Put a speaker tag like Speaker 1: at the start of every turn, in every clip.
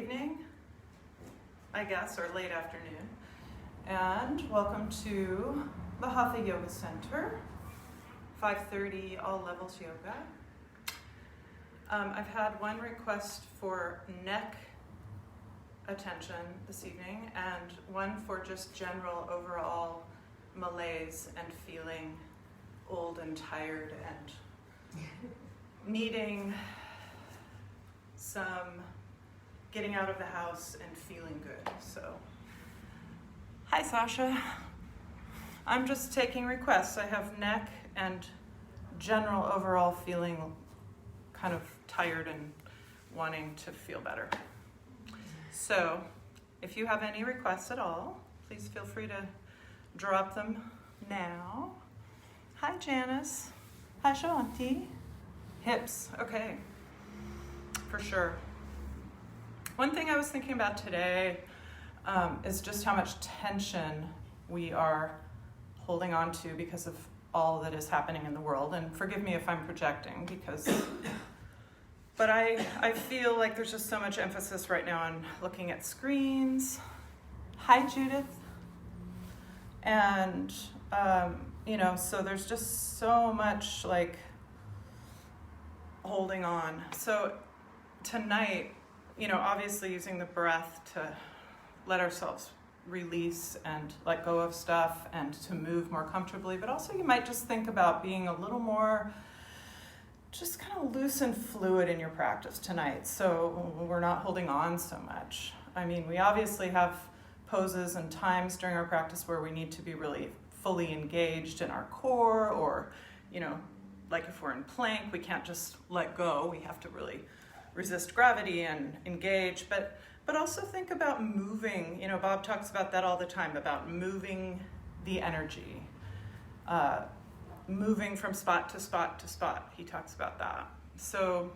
Speaker 1: evening, I guess, or late afternoon, and welcome to the Hatha Yoga Center, 5:30 All Levels Yoga. I've had one request for neck attention this evening and one for just general overall malaise and feeling old and tired and needing some getting out of the house and feeling good. So, hi Sasha. I'm just taking requests. I have neck and general overall feeling kind of tired and wanting to feel better. So, if you have any requests at all, please feel free to drop them now. Hi Janice. Hi Shanti. Hips, okay. For sure. One thing I was thinking about today is just how much tension we are holding on to because of all that is happening in the world. And forgive me if I'm projecting, but I feel like there's just so much emphasis right now on looking at screens. Hi Judith. And, so there's just so much like holding on. So tonight, obviously using the breath to let ourselves release and let go of stuff and to move more comfortably, but also you might just think about being a little more just kind of loose and fluid in your practice tonight, so we're not holding on so much. I mean, we obviously have poses and times during our practice where we need to be really fully engaged in our core, or, like if we're in plank, we can't just let go. We have to really resist gravity and engage, but also think about moving. Bob talks about that all the time, about moving the energy, moving from spot to spot to spot. He talks about that. So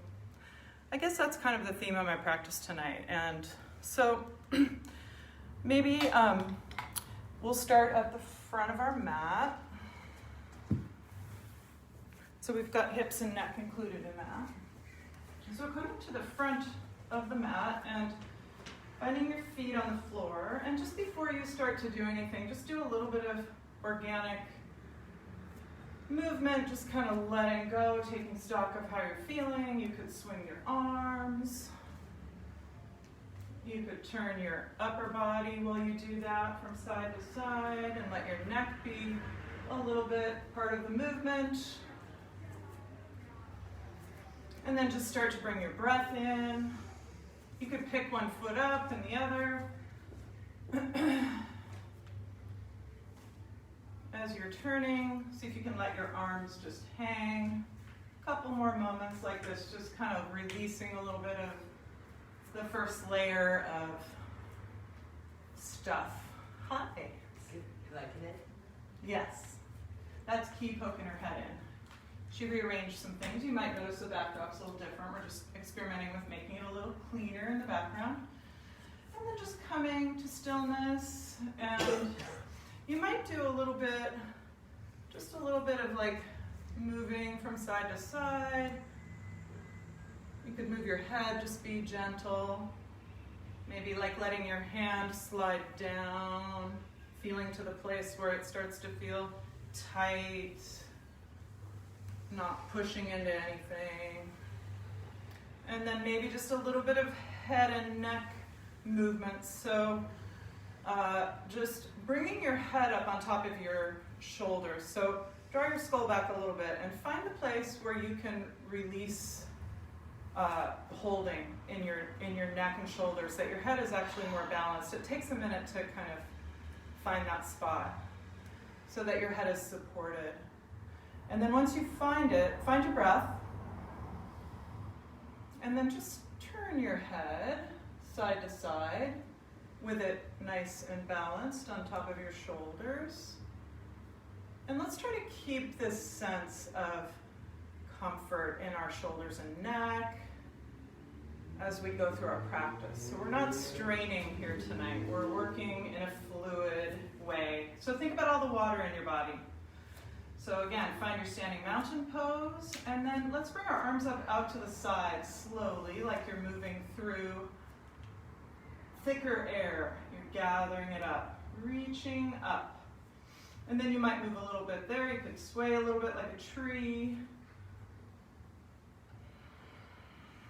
Speaker 1: I guess that's kind of the theme of my practice tonight. And so maybe we'll start at the front of our mat. So we've got hips and neck included in that. So coming to the front of the mat and finding your feet on the floor. And just before you start to do anything, just do a little bit of organic movement, just kind of letting go, taking stock of how you're feeling. You could swing your arms. You could turn your upper body while you do that from side to side and let your neck be a little bit part of the movement. And then just start to bring your breath in. You could pick one foot up and the other. As you're turning, see if you can let your arms just hang. A couple more moments like this, just kind of releasing a little bit of the first layer of stuff. Hi.
Speaker 2: You liking it?
Speaker 1: Yes. That's Key poking her head in. She rearranged some things. You might notice the backdrop's a little different. We're just experimenting with making it a little cleaner in the background. And then just coming to stillness. And you might do just a little bit of like moving from side to side. You could move your head, just be gentle. Maybe like letting your hand slide down, feeling to the place where it starts to feel tight. Not pushing into anything. And then maybe just a little bit of head and neck movement. So just bringing your head up on top of your shoulders. So draw your skull back a little bit and find a place where you can release holding in your neck and shoulders, that your head is actually more balanced. It takes a minute to kind of find that spot so that your head is supported. And then once you find it, find your breath. And then just turn your head side to side with it nice and balanced on top of your shoulders. And let's try to keep this sense of comfort in our shoulders and neck as we go through our practice. So we're not straining here tonight. We're working in a fluid way. So think about all the water in your body. So again, find your standing mountain pose, and then let's bring our arms up out to the side slowly, like you're moving through thicker air. You're gathering it up, reaching up. And then you might move a little bit there. You could sway a little bit like a tree.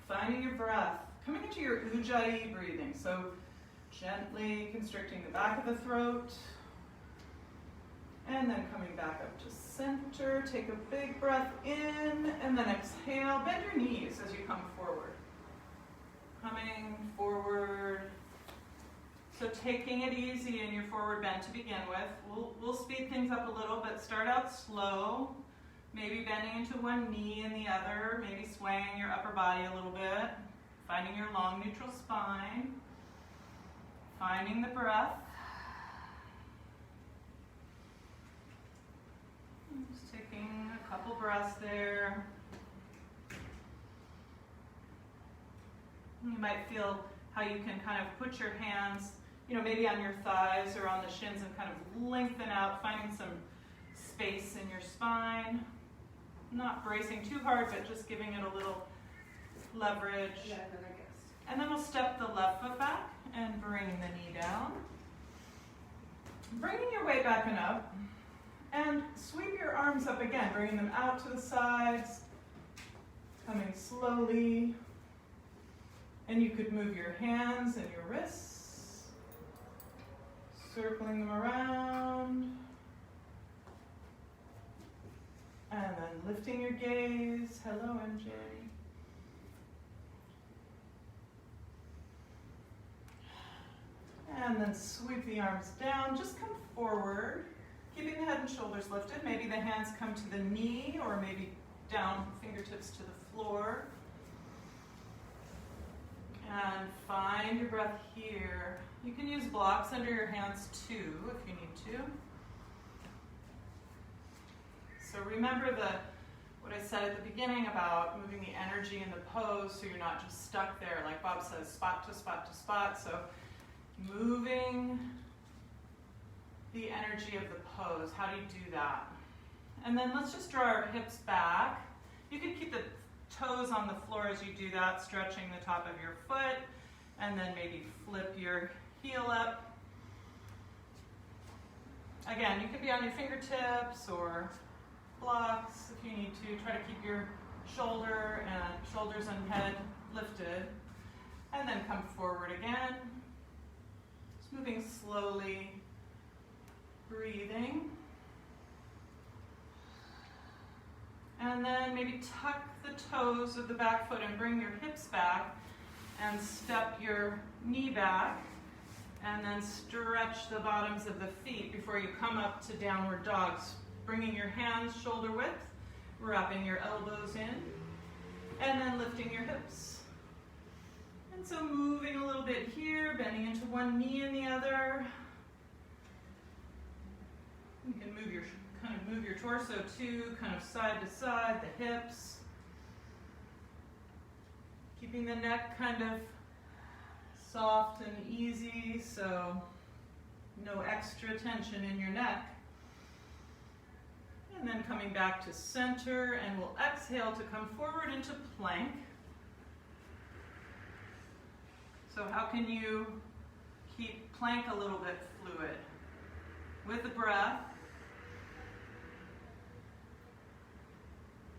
Speaker 1: Finding your breath. Coming into your Ujjayi breathing. So gently constricting the back of the throat. And then coming back up to center. Take a big breath in and then exhale. Bend your knees as you come forward. Coming forward. So taking it easy in your forward bend to begin with. We'll speed things up a little, but start out slow. Maybe bending into one knee and the other. Maybe swaying your upper body a little bit. Finding your long neutral spine. Finding the breath. Just taking a couple breaths there. You might feel how you can kind of put your hands, maybe on your thighs or on the shins and kind of lengthen out, finding some space in your spine. Not bracing too hard, but just giving it a little leverage.
Speaker 2: Yeah, another guest.
Speaker 1: And then we'll step the left foot back and bring the knee down. Bringing your weight back and up. And sweep your arms up again, bringing them out to the sides. Coming slowly. And you could move your hands and your wrists. Circling them around. And then lifting your gaze. Hello, MJ. And then sweep the arms down. Just come forward, keeping the head and shoulders lifted. Maybe the hands come to the knee or maybe down, fingertips to the floor. And find your breath here. You can use blocks under your hands too if you need to. So remember what I said at the beginning about moving the energy in the pose so you're not just stuck there, like Bob says, spot to spot to spot. So moving the energy of the pose. How do you do that? And then let's just draw our hips back. You can keep the toes on the floor as you do that, stretching the top of your foot, and then maybe flip your heel up. Again, you could be on your fingertips or blocks if you need to. Try to keep your shoulders and head lifted. And then come forward again. Just moving slowly, breathing. And then maybe tuck the toes of the back foot and bring your hips back and step your knee back and then stretch the bottoms of the feet before you come up to downward dogs. Bringing your hands shoulder width, wrapping your elbows in, and then lifting your hips. And so moving a little bit here, bending into one knee and the other. You can move your torso too, kind of side to side, the hips. Keeping the neck kind of soft and easy, so no extra tension in your neck. And then coming back to center, and we'll exhale to come forward into plank. So how can you keep plank a little bit fluid? With the breath,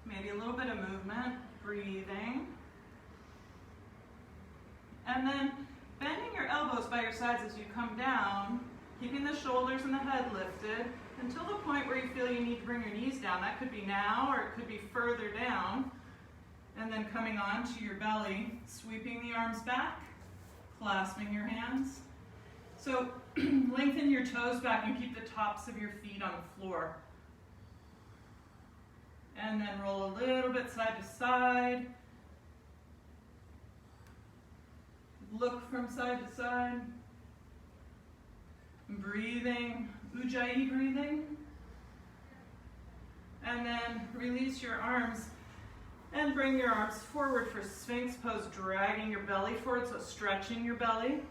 Speaker 1: maybe a little bit of movement, breathing. And then bending your elbows by your sides as you come down, keeping the shoulders and the head lifted until the point where you feel you need to bring your knees down. That could be now or it could be further down. And then coming on to your belly, sweeping the arms back, clasping your hands. So lengthen your toes back and keep the tops of your feet on the floor. And then roll a little bit side to side. Look from side to side. Breathing, Ujjayi breathing. And then release your arms and bring your arms forward for Sphinx pose, dragging your belly forward, so stretching your belly.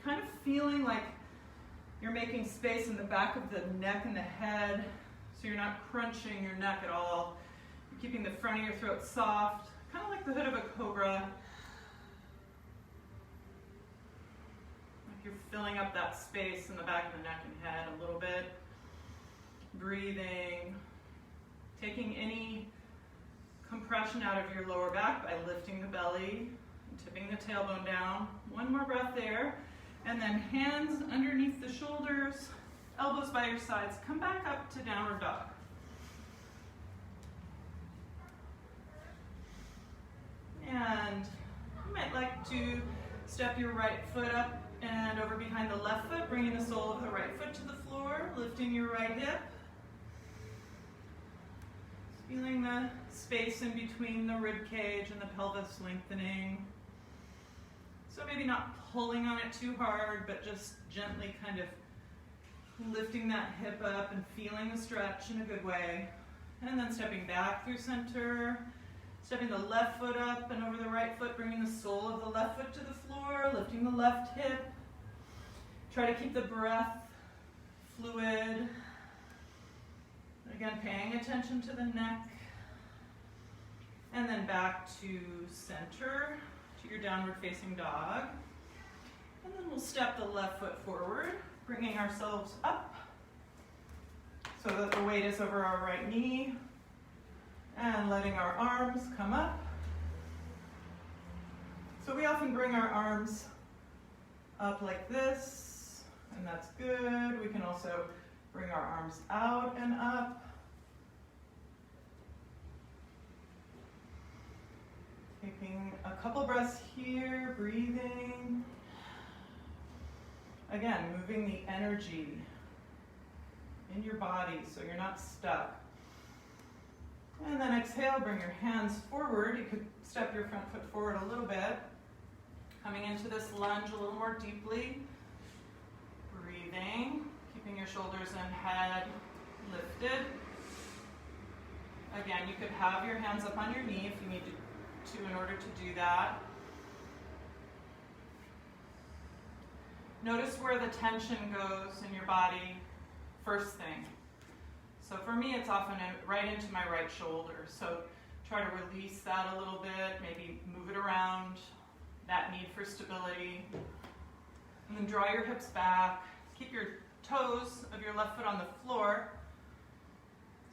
Speaker 1: Kind of feeling like you're making space in the back of the neck and the head, so you're not crunching your neck at all. You're keeping the front of your throat soft, kind of like the hood of a cobra. you're filling up that space in the back of the neck and head a little bit. Breathing. Taking any compression out of your lower back by lifting the belly and tipping the tailbone down. One more breath there. And then hands underneath the shoulders, elbows by your sides. Come back up to downward dog. And you might like to step your right foot up and over behind the left foot, bringing the sole of the right foot to the floor, lifting your right hip. Feeling the space in between the rib cage and the pelvis lengthening. So maybe not pulling on it too hard, but just gently kind of lifting that hip up and feeling the stretch in a good way. And then stepping back through center, stepping the left foot up and over the right foot, bringing the sole of the left foot to the floor, lifting the left hip. Try to keep the breath fluid. Again, paying attention to the neck. And then back to center, to your downward facing dog. And then we'll step the left foot forward, bringing ourselves up so that the weight is over our right knee. And letting our arms come up. So we often bring our arms up like this, and that's good. We can also bring our arms out and up. Taking a couple breaths here, breathing. Again, moving the energy in your body so you're not stuck. And then exhale, bring your hands forward. You could step your front foot forward a little bit. Coming into this lunge a little more deeply. Breathing, keeping your shoulders and head lifted. Again, you could have your hands up on your knee if you need to in order to do that. Notice where the tension goes in your body first thing. So for me, it's often right into my right shoulder. So try to release that a little bit, maybe move it around, that need for stability. And then draw your hips back. Keep your toes of your left foot on the floor,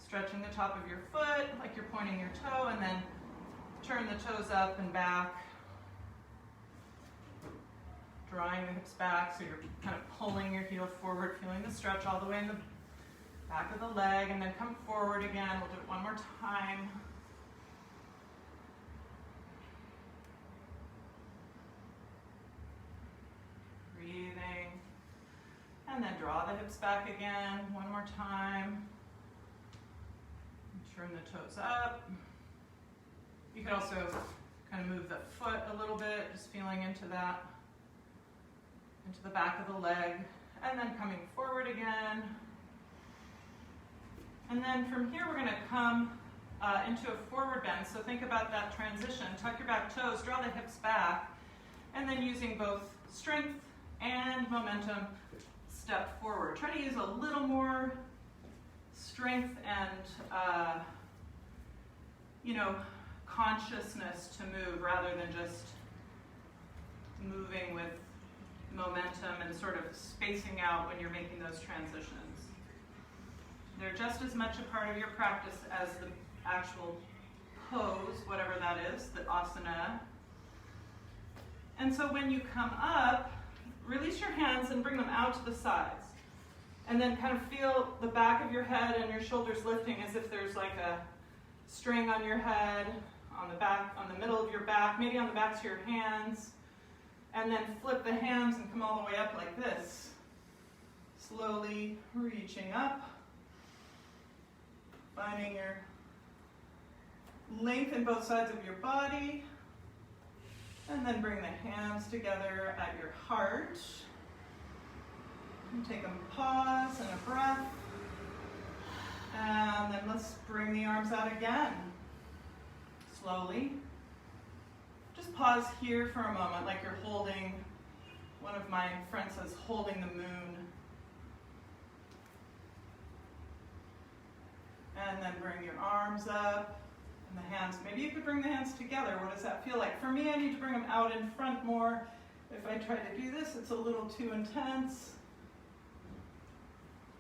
Speaker 1: stretching the top of your foot like you're pointing your toe, and then turn the toes up and back. Drawing the hips back so you're kind of pulling your heel forward, feeling the stretch all the way in the back of the leg, and then come forward again. We'll do it one more time. Breathing. And then draw the hips back again. One more time. Turn the toes up. You could also kind of move the foot a little bit, just feeling into that, into the back of the leg. And then coming forward again. And then from here, we're going to come into a forward bend. So think about that transition. Tuck your back toes, draw the hips back, and then using both strength and momentum, step forward. Try to use a little more strength and, consciousness to move rather than just moving with momentum and sort of spacing out when you're making those transitions. They're just as much a part of your practice as the actual pose, whatever that is, the asana. And so when you come up, release your hands and bring them out to the sides. And then kind of feel the back of your head and your shoulders lifting as if there's like a string on your head, on the back, on the middle of your back, maybe on the backs of your hands. And then flip the hands and come all the way up like this. Slowly reaching up. Finding your length in both sides of your body. And then bring the hands together at your heart. And take a pause and a breath. And then let's bring the arms out again. Slowly. Just pause here for a moment, like you're holding, one of my friends says, holding the moon. And then bring your arms up and the hands. Maybe you could bring the hands together. What does that feel like? For me, I need to bring them out in front more If I try to do this, it's a little too intense.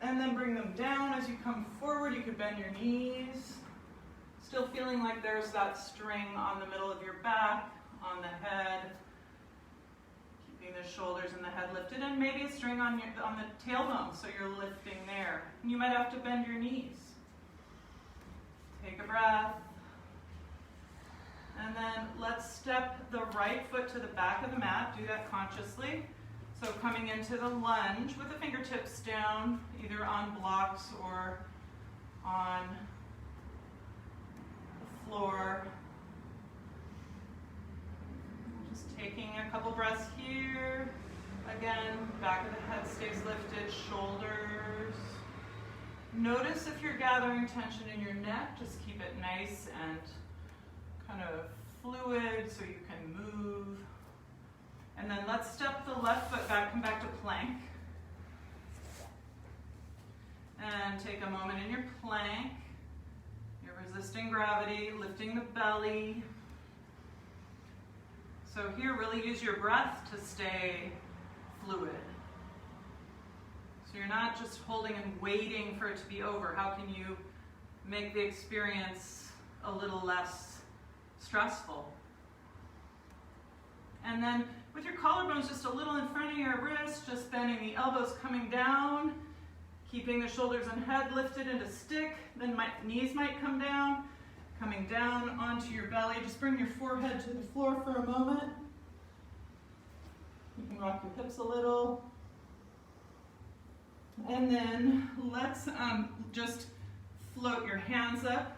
Speaker 1: And then bring them down as you come forward. You could bend your knees. Still feeling like there's that string on the middle of your back, on the head. Keeping the shoulders and the head lifted, and maybe a string on the tailbone, so you're lifting there. And you might have to bend your knees. Take a breath. And then let's step the right foot to the back of the mat. Do that consciously. So coming into the lunge with the fingertips down, either on blocks or on the floor. Just taking a couple breaths here. Again, back of the head stays lifted, shoulders. Notice if you're gathering tension in your neck, just keep it nice and kind of fluid so you can move. And then let's step the left foot back, come back to plank. And take a moment in your plank. You're resisting gravity, lifting the belly. So here, really use your breath to stay fluid. So you're not just holding and waiting for it to be over. How can you make the experience a little less stressful? And then with your collarbones just a little in front of your wrist, just bending the elbows coming down, keeping the shoulders and head lifted into stick, then knees might come down, coming down onto your belly. Just bring your forehead to the floor for a moment. You can rock your hips a little. And then let's just float your hands up,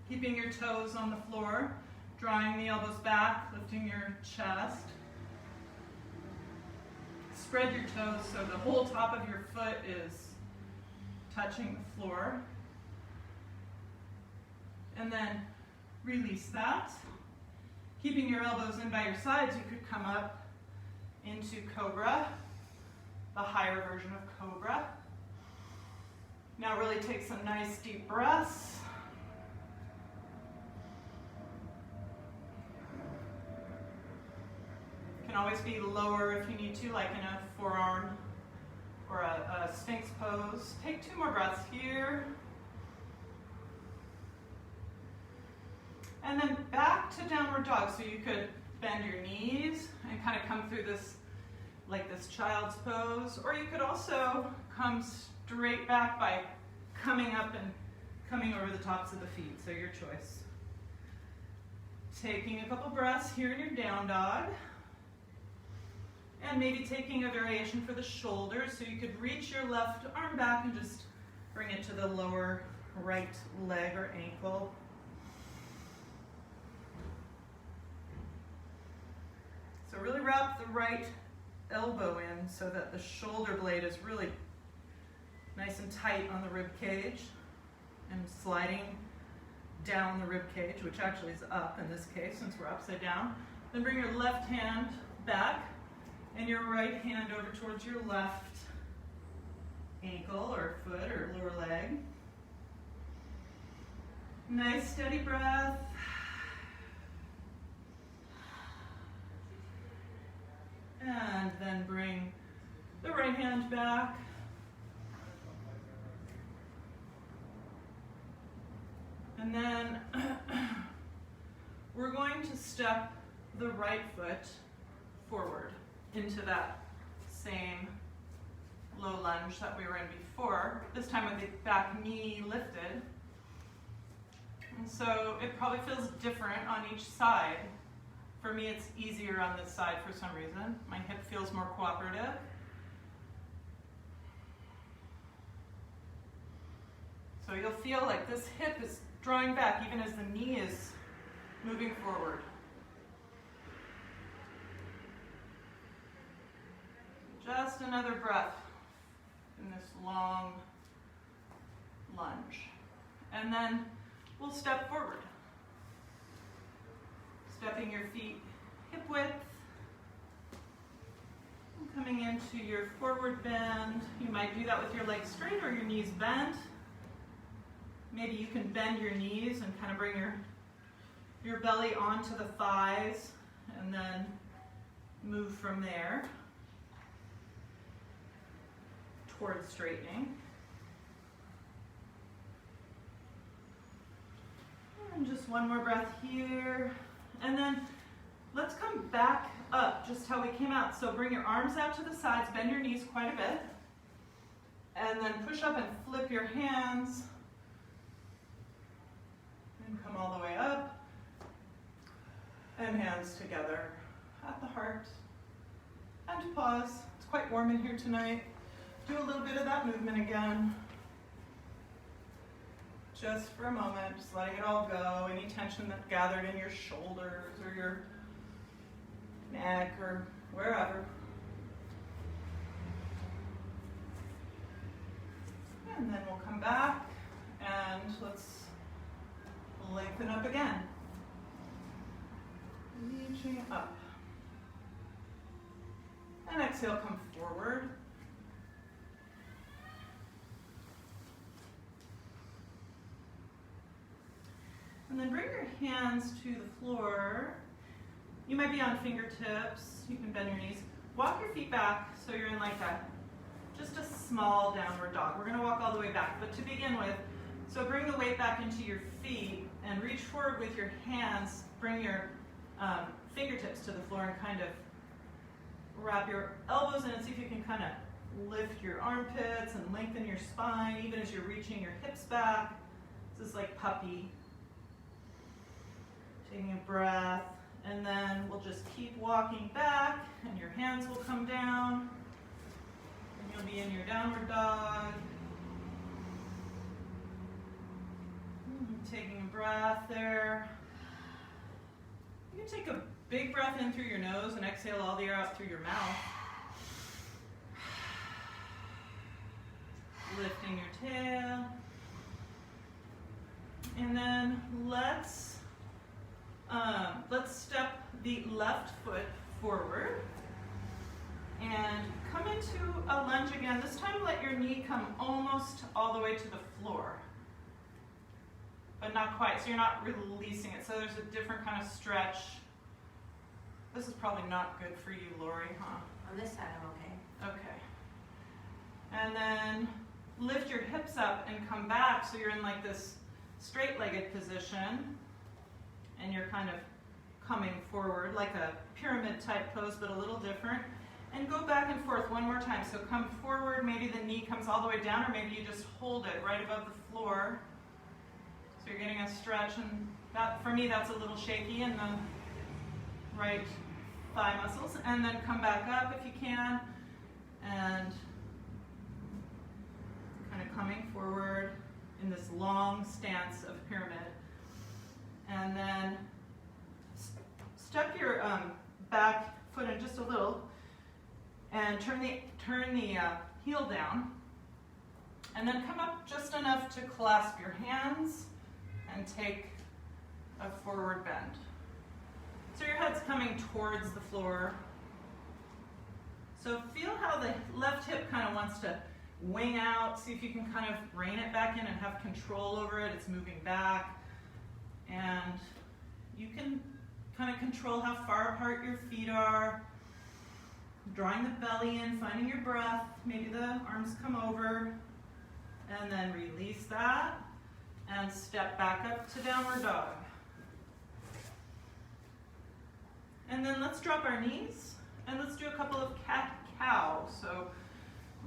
Speaker 1: keeping your toes on the floor, drawing the elbows back, lifting your chest. Spread your toes so the whole top of your foot is touching the floor. And then release that. Keeping your elbows in by your sides, you could come up into Cobra, the higher version of Cobra. Now really take some nice deep breaths. Can always be lower if you need to, like in a forearm or a Sphinx pose. Take 2 more breaths here. And then back to downward dog. So you could bend your knees and kind of come through this, like this child's pose. Or you could also come straight back by coming up and coming over the tops of the feet. So your choice. Taking a couple breaths here in your down dog. And maybe taking a variation for the shoulders, so you could reach your left arm back and just bring it to the lower right leg or ankle. So really wrap the right elbow in so that the shoulder blade is really nice and tight on the rib cage and sliding down the rib cage, which actually is up in this case since we're upside down. Then bring your left hand back and your right hand over towards your left ankle or foot or lower leg. Nice steady breath. And then bring the right hand back. And then we're going to step the right foot forward into that same low lunge that we were in before, this time with the back knee lifted. And so it probably feels different on each side. For me, it's easier on this side for some reason. My hip feels more cooperative. So you'll feel like this hip is drawing back even as the knee is moving forward. Just another breath in this long lunge. And then we'll step forward. Stepping your feet hip width. And coming into your forward bend. You might do that with your legs straight or your knees bent. Maybe you can bend your knees and kind of bring your belly onto the thighs and then move from there towards straightening. And just one more breath here. And then let's come back up just how we came out. So bring your arms out to the sides, bend your knees quite a bit. And then push up and flip your hands. And come all the way up. And hands together at the heart. And pause. It's quite warm in here tonight. Do a little bit of that movement again. Just for a moment, just letting it all go. Any tension that gathered in your shoulders or your neck or wherever. And then we'll come back and let's lengthen up again. Reaching up. And exhale, come forward. And then bring your hands to the floor. You might be on fingertips. You can bend your knees. Walk your feet back so you're in like just a small downward dog. We're gonna walk all the way back, but to begin with, so bring the weight back into your feet and reach forward with your hands. Bring your fingertips to the floor and kind of wrap your elbows in and see if you can kind of lift your armpits and lengthen your spine, even as you're reaching your hips back. This is like puppy. Taking a breath, and then we'll just keep walking back, and your hands will come down, and you'll be in your downward dog. Taking a breath there. You can take a big breath in through your nose and exhale all the air out through your mouth. Lifting your tail. And then let's step the left foot forward and come into a lunge again. This time let your knee come almost all the way to the floor, but not quite, so you're not releasing it. So there's a different kind of stretch. This is probably not good for you, Lori, huh?
Speaker 2: On this side, I'm okay.
Speaker 1: Okay. And then lift your hips up and come back so you're in like this straight-legged position. And you're kind of coming forward like a pyramid type pose, but a little different. And go back and forth one more time. So come forward, maybe the knee comes all the way down, or maybe you just hold it right above the floor. So you're getting a stretch, and that, for me, that's a little shaky in the right thigh muscles. And then come back up if you can, and kind of coming forward in this long stance of pyramid. And then step your back foot in just a little and turn the heel down. And then come up just enough to clasp your hands and take a forward bend. So your head's coming towards the floor. So feel how the left hip kind of wants to wing out. See if you can kind of rein it back in and have control over it. It's moving back. And you can kind of control how far apart your feet are, drawing the belly in, finding your breath. Maybe the arms come over, and then release that, and step back up to downward dog. And then let's drop our knees, and let's do a couple of cat-cow. So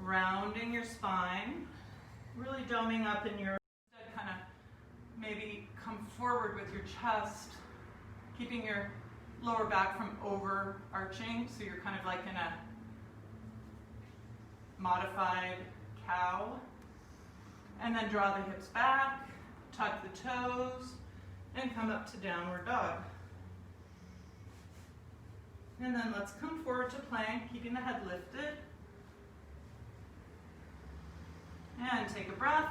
Speaker 1: rounding your spine, really doming up in your, kind of maybe come forward with your chest, keeping your lower back from overarching, so you're kind of like in a modified cow. And then draw the hips back, tuck the toes, and come up to downward dog. And then let's come forward to plank, keeping the head lifted. And take a breath.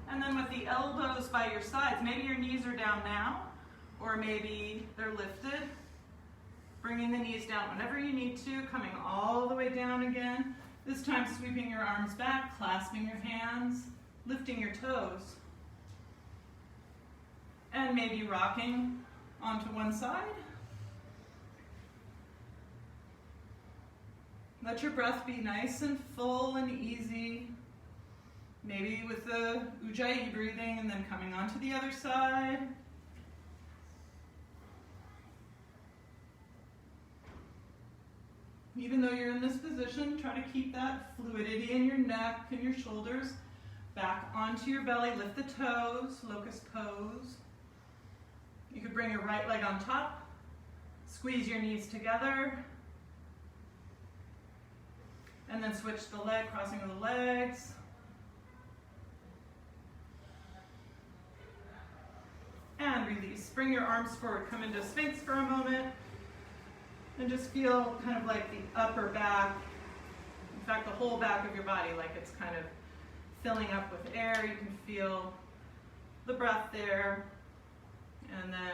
Speaker 1: And then with the elbows by your sides, maybe your knees are down now, or maybe they're lifted. Bringing the knees down whenever you need to, coming all the way down again. This time sweeping your arms back, clasping your hands, lifting your toes. And maybe rocking onto one side. Let your breath be nice and full and easy. Maybe with the Ujjayi breathing and then coming onto the other side. Even though you're in this position, try to keep that fluidity in your neck and your shoulders. Back onto your belly, lift the toes, locust pose. You could bring your right leg on top, squeeze your knees together, and then switch the leg, crossing of the legs. And release. Bring your arms forward, come into Sphinx for a moment, and just feel kind of like the upper back, in fact the whole back of your body, like it's kind of filling up with air. You can feel the breath there, and then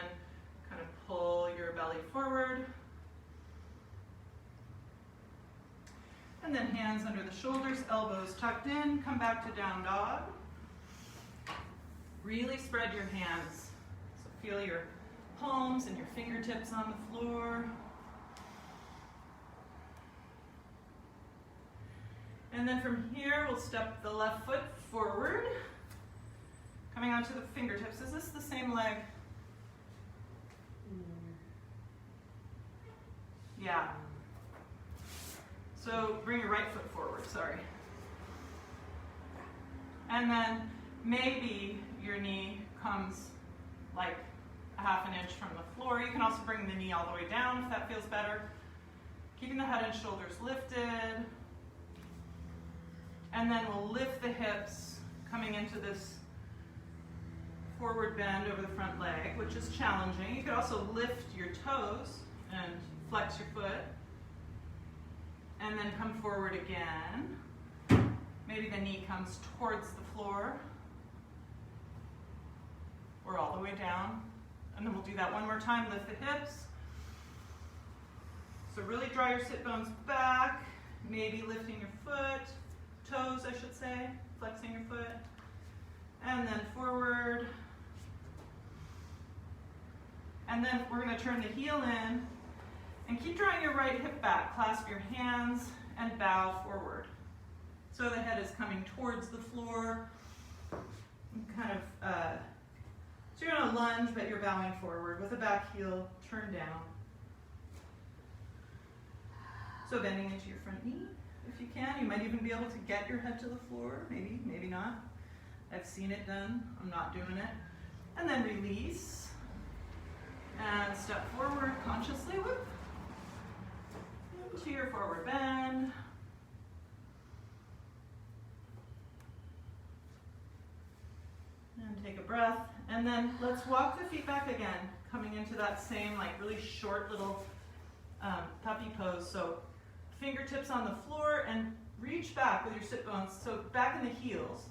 Speaker 1: kind of pull your belly forward. And then hands under the shoulders, elbows tucked in, come back to down dog. Really spread your hands. So feel your palms and your fingertips on the floor. And then from here, we'll step the left foot forward, coming onto the fingertips. Is this the same leg? Yeah. So bring your right foot forward, sorry. And then maybe your knee comes like a ½ inch from the floor. You can also bring the knee all the way down if that feels better. Keeping the head and shoulders lifted. And then we'll lift the hips, coming into this forward bend over the front leg, which is challenging. You could also lift your toes and flex your foot. And then come forward again. Maybe the knee comes towards the floor or all the way down. And then we'll do that one more time. Lift the hips. So really draw your sit bones back, maybe lifting your foot, toes I should say, flexing your foot. And then forward. And then we're going to turn the heel in. And keep drawing your right hip back. Clasp your hands and bow forward. So the head is coming towards the floor. Kind of, so you're going to lunge, but you're bowing forward with the back heel turned down. So bending into your front knee, if you can. You might even be able to get your head to the floor. Maybe, maybe not. I've seen it done. I'm not doing it. And then release. And step forward consciously. Whoop. To your forward bend. And take a breath. And then let's walk the feet back again, coming into that same like really short little puppy pose. So fingertips on the floor and reach back with your sit bones. So back in the heels.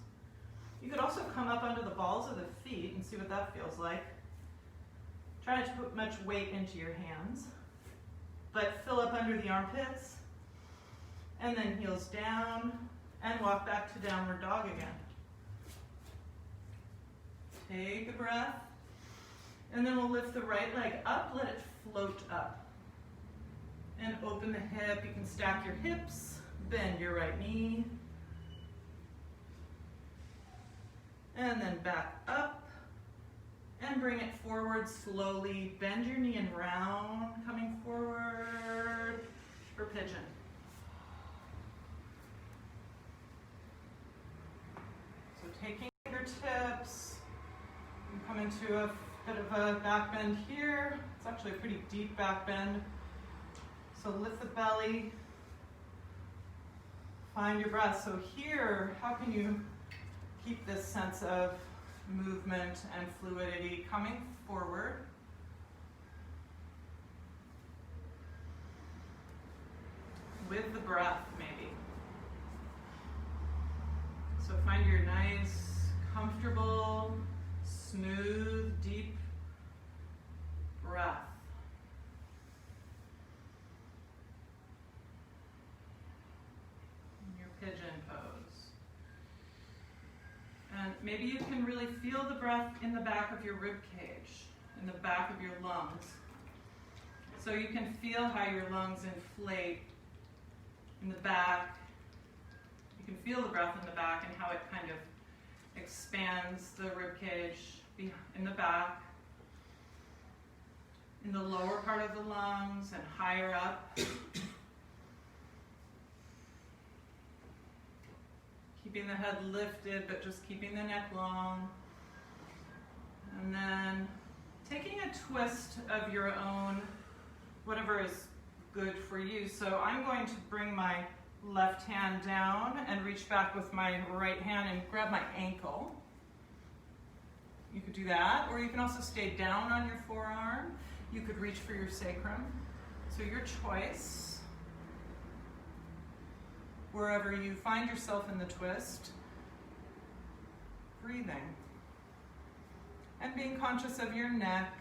Speaker 1: You could also come up under the balls of the feet and see what that feels like. Try not to put much weight into your hands, but fill up under the armpits, and then heels down, and walk back to downward dog again. Take a breath, and then we'll lift the right leg up, let it float up. And open the hip, you can stack your hips, bend your right knee, and then back up. And bring it forward slowly. Bend your knee and round, coming forward for pigeon. So taking fingertips, you come into a bit of a back bend here. It's actually a pretty deep back bend. So lift the belly, find your breath. So here, how can you keep this sense of movement and fluidity coming forward? With the breath, maybe. So find your nice, comfortable, smooth, deep breath. In your pigeon pose. And maybe you can really feel the breath in the back of your rib cage, in the back of your lungs. So you can feel how your lungs inflate in the back. You can feel the breath in the back and how it kind of expands the rib cage in the back, in the lower part of the lungs and higher up. Keeping the head lifted, but just keeping the neck long. And then taking a twist of your own, whatever is good for you. So I'm going to bring my left hand down and reach back with my right hand and grab my ankle. You could do that, or you can also stay down on your forearm. You could reach for your sacrum. So your choice. Wherever you find yourself in the twist, breathing. And being conscious of your neck.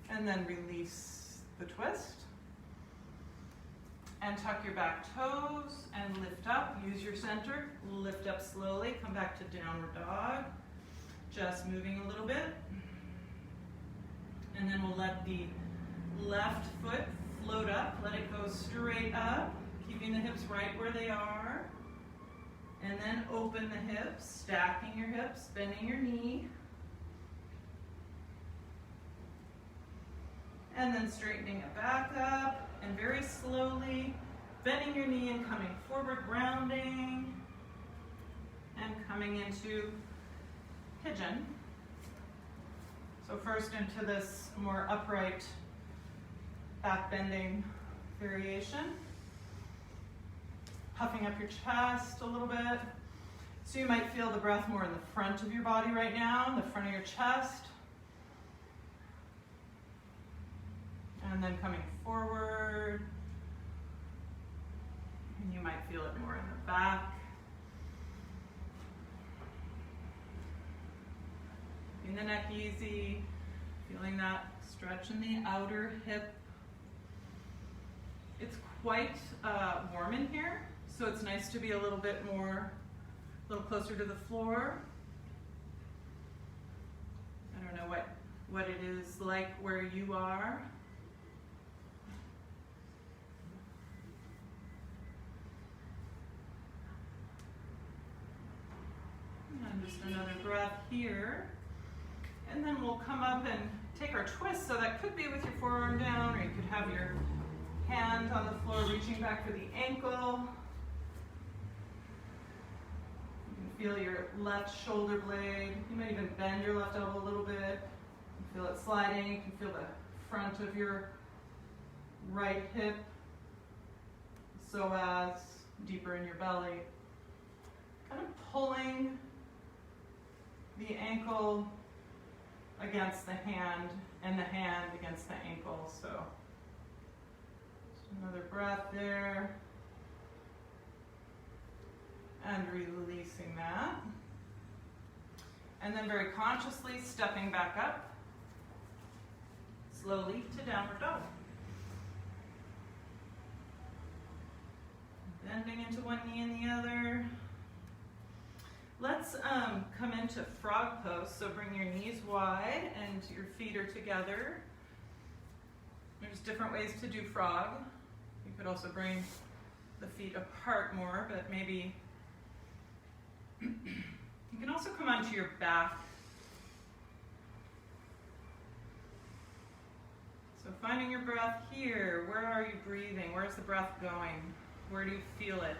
Speaker 1: And then release the twist. And tuck your back toes and lift up. Use your center. Lift up slowly. Come back to downward dog. Just moving a little bit. And then we'll let the left foot float up. Let it go straight up. Keeping the hips right where they are. And then open the hips. Stacking your hips. Bending your knee. And then straightening it back up. And very slowly bending your knee and coming forward, rounding, and coming into pigeon. So first into this more upright back bending variation. Puffing up your chest a little bit. So you might feel the breath more in the front of your body right now, the front of your chest. And then coming forward. And you might feel it more in the back. Keeping the neck easy. Feeling that stretch in the outer hip. It's quite warm in here, so it's nice to be a little bit more, a little closer to the floor. I don't know what it is like where you are. And just another breath here. And then we'll come up and take our twist. So that could be with your forearm down, or you could have your hand on the floor reaching back for the ankle. You can feel your left shoulder blade. You might even bend your left elbow a little bit. You can feel it sliding. You can feel the front of your right hip, psoas, deeper in your belly. Kind of pulling the ankle against the hand and the hand against the ankle. So just another breath there. And releasing that. And then very consciously stepping back up, slowly to downward dog. Bending into one knee and the other. Let's come into frog pose. So bring your knees wide and your feet are together. There's different ways to do frog. You could also bring the feet apart more, but maybe you can also come onto your back. So finding your breath here. Where are you breathing? Where's the breath going? Where do you feel it?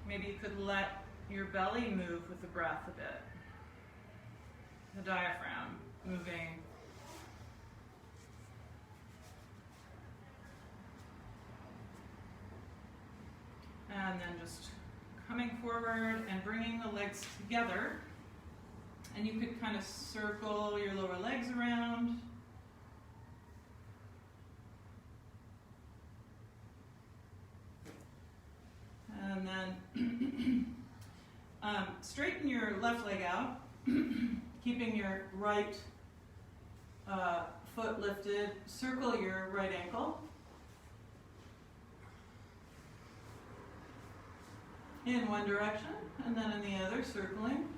Speaker 1: Maybe you could let your belly move with the breath a bit. The diaphragm moving. And then just coming forward and bringing the legs together. And you could kind of circle your lower legs around. And then straighten your left leg out, keeping your right foot lifted. Circle your right ankle. In one direction, and then in the other, circling.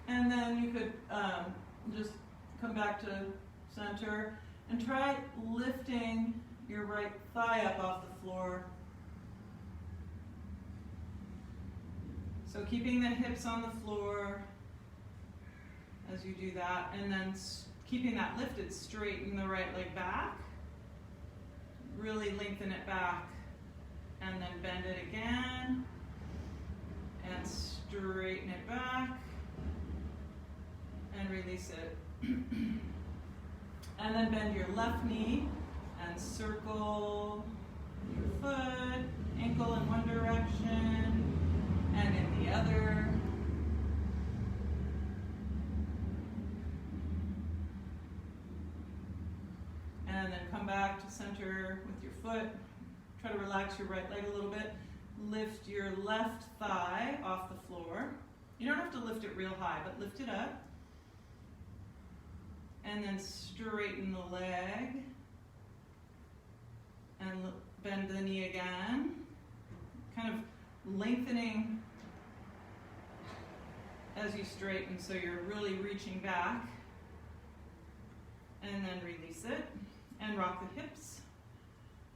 Speaker 1: And then you could just come back to center and try lifting your right thigh up off the floor. So keeping the hips on the floor as you do that, and then keeping that lifted, straighten the right leg back. Really lengthen it back, and then bend it again, and straighten it back, and release it. And then bend your left knee, and circle your foot, ankle in one direction, and in the other. And then come back to center with your foot. Try to relax your right leg a little bit. Lift your left thigh off the floor. You don't have to lift it real high, but lift it up. And then straighten the leg. And bend the knee again. Kind of lengthening as you straighten, so you're really reaching back. And then release it. And rock the hips.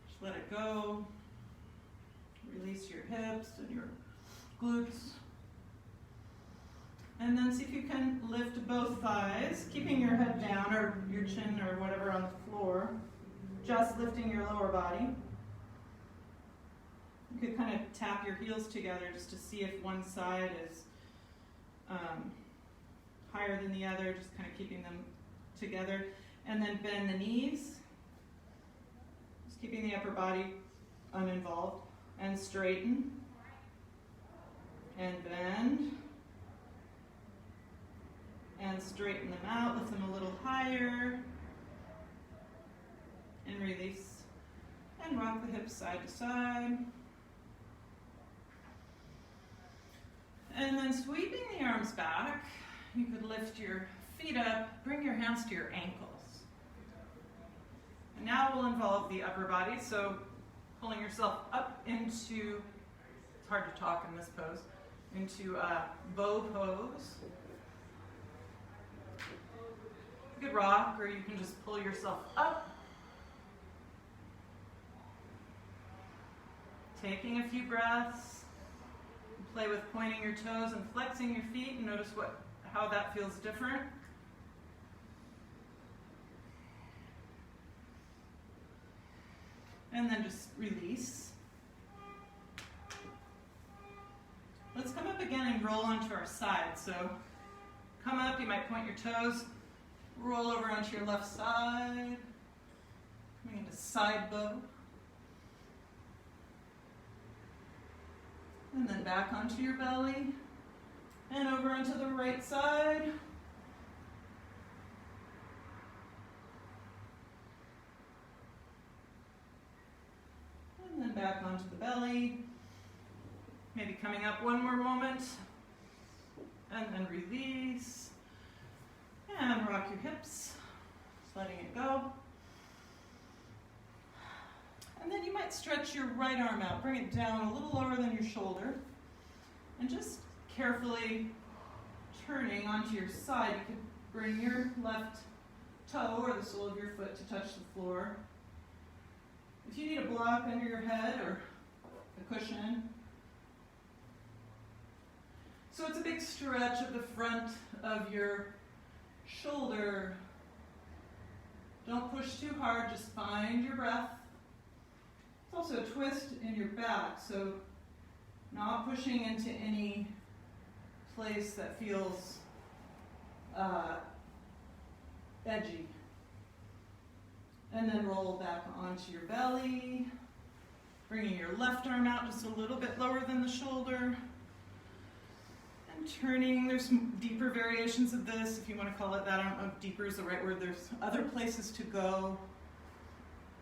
Speaker 1: Just let it go. Release your hips and your glutes. And then see if you can lift both thighs, keeping your head down or your chin or whatever on the floor. Just lifting your lower body. You could kind of tap your heels together just to see if one side is higher than the other, just kind of keeping them together. And then bend the knees. Keeping the upper body uninvolved, and straighten, and bend, and straighten them out, lift them a little higher, and release, and rock the hips side to side. And then sweeping the arms back, you could lift your feet up, bring your hands to your ankles. And now we'll involve the upper body, so pulling yourself up into, it's hard to talk in this pose, into a bow pose. You could rock, or you can just pull yourself up. Taking a few breaths. Play with pointing your toes and flexing your feet, and notice how that feels different. And then just release. Let's come up again and roll onto our side. So come up, you might point your toes, roll over onto your left side, coming into side bow. And then back onto your belly, and over onto the right side. And then back onto the belly. Maybe coming up one more moment. And then release. And rock your hips, just letting it go. And then you might stretch your right arm out. Bring it down a little lower than your shoulder. And just carefully turning onto your side. You could bring your left toe or the sole of your foot to touch the floor. If you need a block under your head or a cushion. So it's a big stretch of the front of your shoulder. Don't push too hard, just find your breath. It's also a twist in your back, so not pushing into any place that feels edgy. And then roll back onto your belly, bringing your left arm out just a little bit lower than the shoulder. And turning, there's some deeper variations of this, if you want to call it that. I don't know if deeper is the right word. There's other places to go.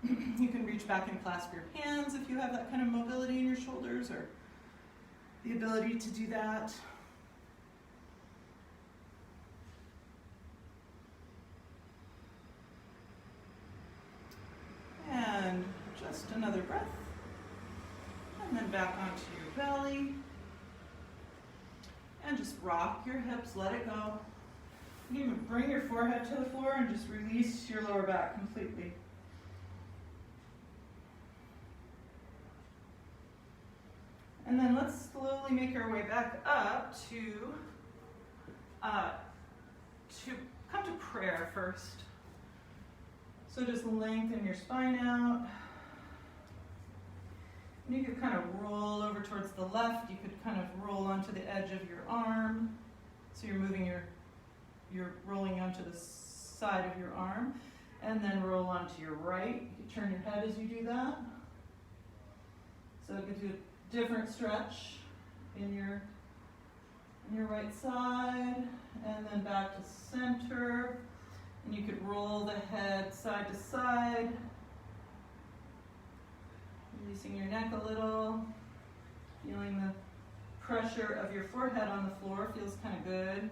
Speaker 1: You can reach back and clasp your hands if you have that kind of mobility in your shoulders or the ability to do that. And just another breath. And then back onto your belly. And just rock your hips, let it go. You can even bring your forehead to the floor and just release your lower back completely. And then let's slowly make our way back up to come to prayer first. So just lengthen your spine out. And you could kind of roll over towards the left. You could kind of roll onto the edge of your arm. So you're moving you're rolling onto the side of your arm. And then roll onto your right. You can turn your head as you do that. So it gives you a different stretch in your right side. And then back to center. And you could roll the head side to side. Releasing your neck a little. Feeling the pressure of your forehead on the floor. Feels kind of good.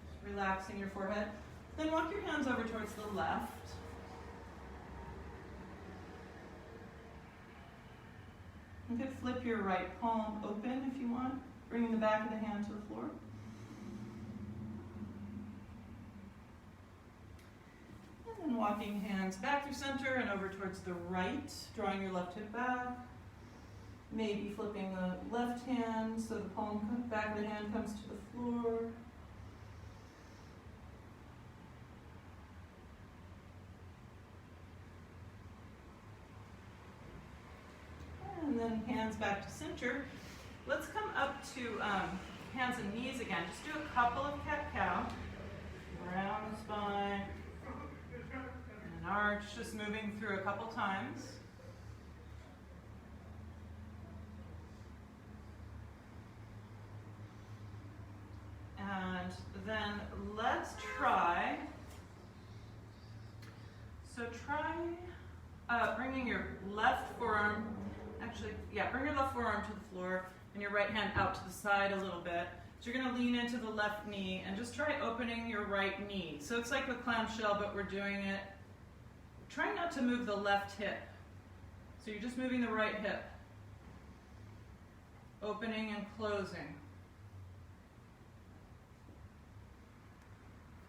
Speaker 1: Just relaxing your forehead. Then walk your hands over towards the left. You could flip your right palm open if you want, bringing the back of the hand to the floor. And then walking hands back through center and over towards the right, drawing your left hip back. Maybe flipping the left hand so the back of the hand comes to the floor. And then hands back to center. Let's come up to hands and knees again. Just do a couple of cat-cow. Around the spine. And arch, just moving through a couple times. And then let's try. So try bringing your left forearm. Bring your left forearm to the floor and your right hand out to the side a little bit. So you're going to lean into the left knee and just try opening your right knee. So it's like a clamshell, but we're doing it. Try not to move the left hip. So you're just moving the right hip. Opening and closing.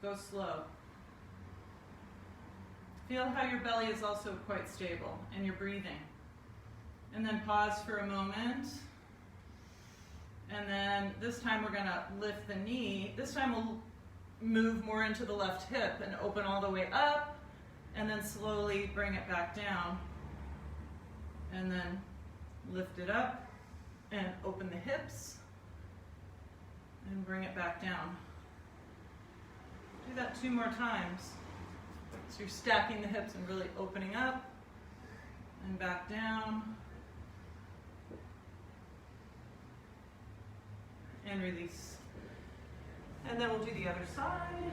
Speaker 1: Go slow. Feel how your belly is also quite stable and you're breathing. And then pause for a moment. And then this time we're going to lift the knee. This time we'll move more into the left hip and open all the way up. And then slowly bring it back down. And then lift it up and open the hips. And bring it back down. Do that 2 more times. So you're stacking the hips and really opening up. And back down. And release. And then we'll do the other side.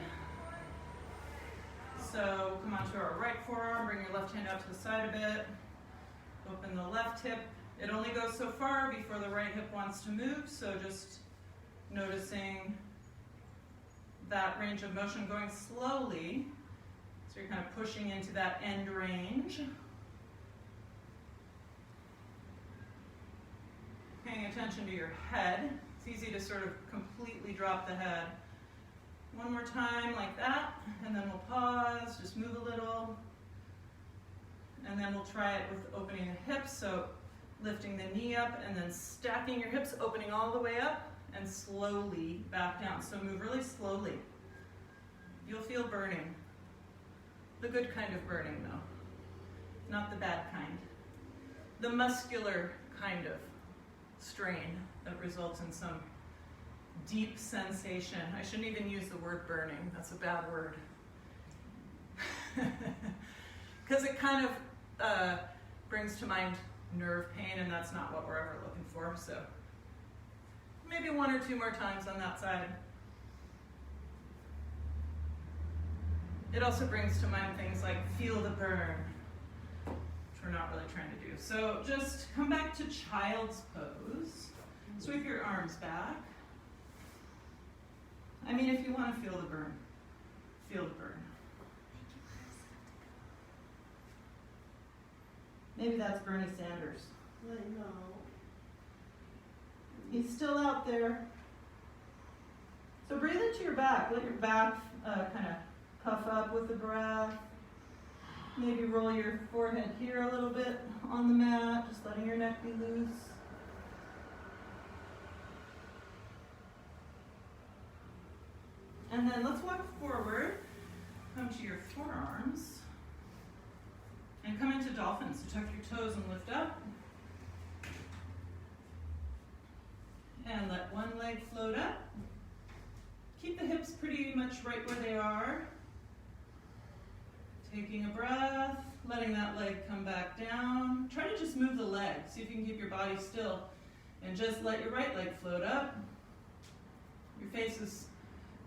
Speaker 1: So come onto our right forearm, bring your left hand out to the side a bit. Open the left hip. It only goes so far before the right hip wants to move, so just noticing that range of motion going slowly. So you're kind of pushing into that end range. Paying attention to your head. It's easy to sort of completely drop the head. One more time like that, and then we'll pause, just move a little. And then we'll try it with opening the hips, so lifting the knee up and then stacking your hips, opening all the way up and slowly back down. So move really slowly. You'll feel burning. The good kind of burning though, not the bad kind. The muscular kind of strain that results in some deep sensation. I shouldn't even use the word burning. That's a bad word. Because it kind of brings to mind nerve pain, and that's not what we're ever looking for. So maybe 1 or 2 more times on that side. It also brings to mind things like feel the burn, which we're not really trying to do. So just come back to child's pose. Sweep your arms back. I mean, if you want to feel the burn, feel the burn. Maybe that's Bernie Sanders.
Speaker 3: I know.
Speaker 1: He's still out there. So breathe into your back. Let your back kind of puff up with the breath. Maybe roll your forehead here a little bit on the mat, just letting your neck be loose. And then let's walk forward, come to your forearms, and come into dolphin. So tuck your toes and lift up. And let one leg float up. Keep the hips pretty much right where they are. Taking a breath, letting that leg come back down. Try to just move the leg. See if you can keep your body still. And just let your right leg float up. Your face is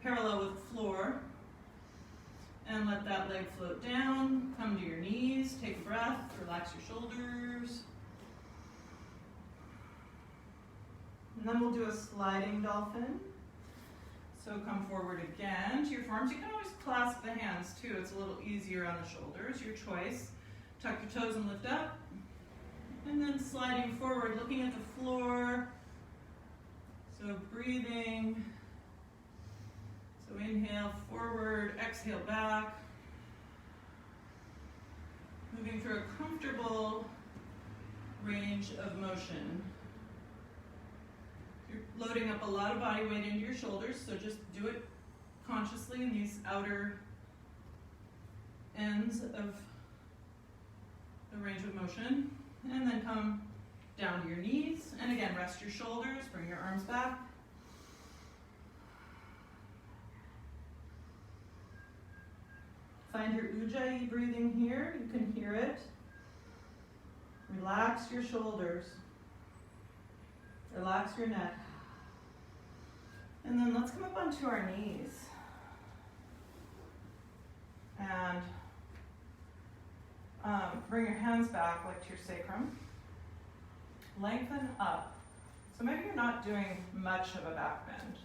Speaker 1: parallel with the floor. And let that leg float down. Come to your knees, take a breath, relax your shoulders. And then we'll do a sliding dolphin. So come forward again to your forearms. You can always clasp the hands too. It's a little easier on the shoulders, your choice. Tuck your toes and lift up. And then sliding forward, looking at the floor. So breathing. So inhale forward, exhale back. Moving through a comfortable range of motion. You're loading up a lot of body weight into your shoulders, so just do it consciously in these outer ends of the range of motion. And then come down to your knees. And again, rest your shoulders, bring your arms back. Find your Ujjayi breathing here. You can hear it. Relax your shoulders. Relax your neck. And then let's come up onto our knees. And bring your hands back like to your sacrum. Lengthen up. So maybe you're not doing much of a back bend.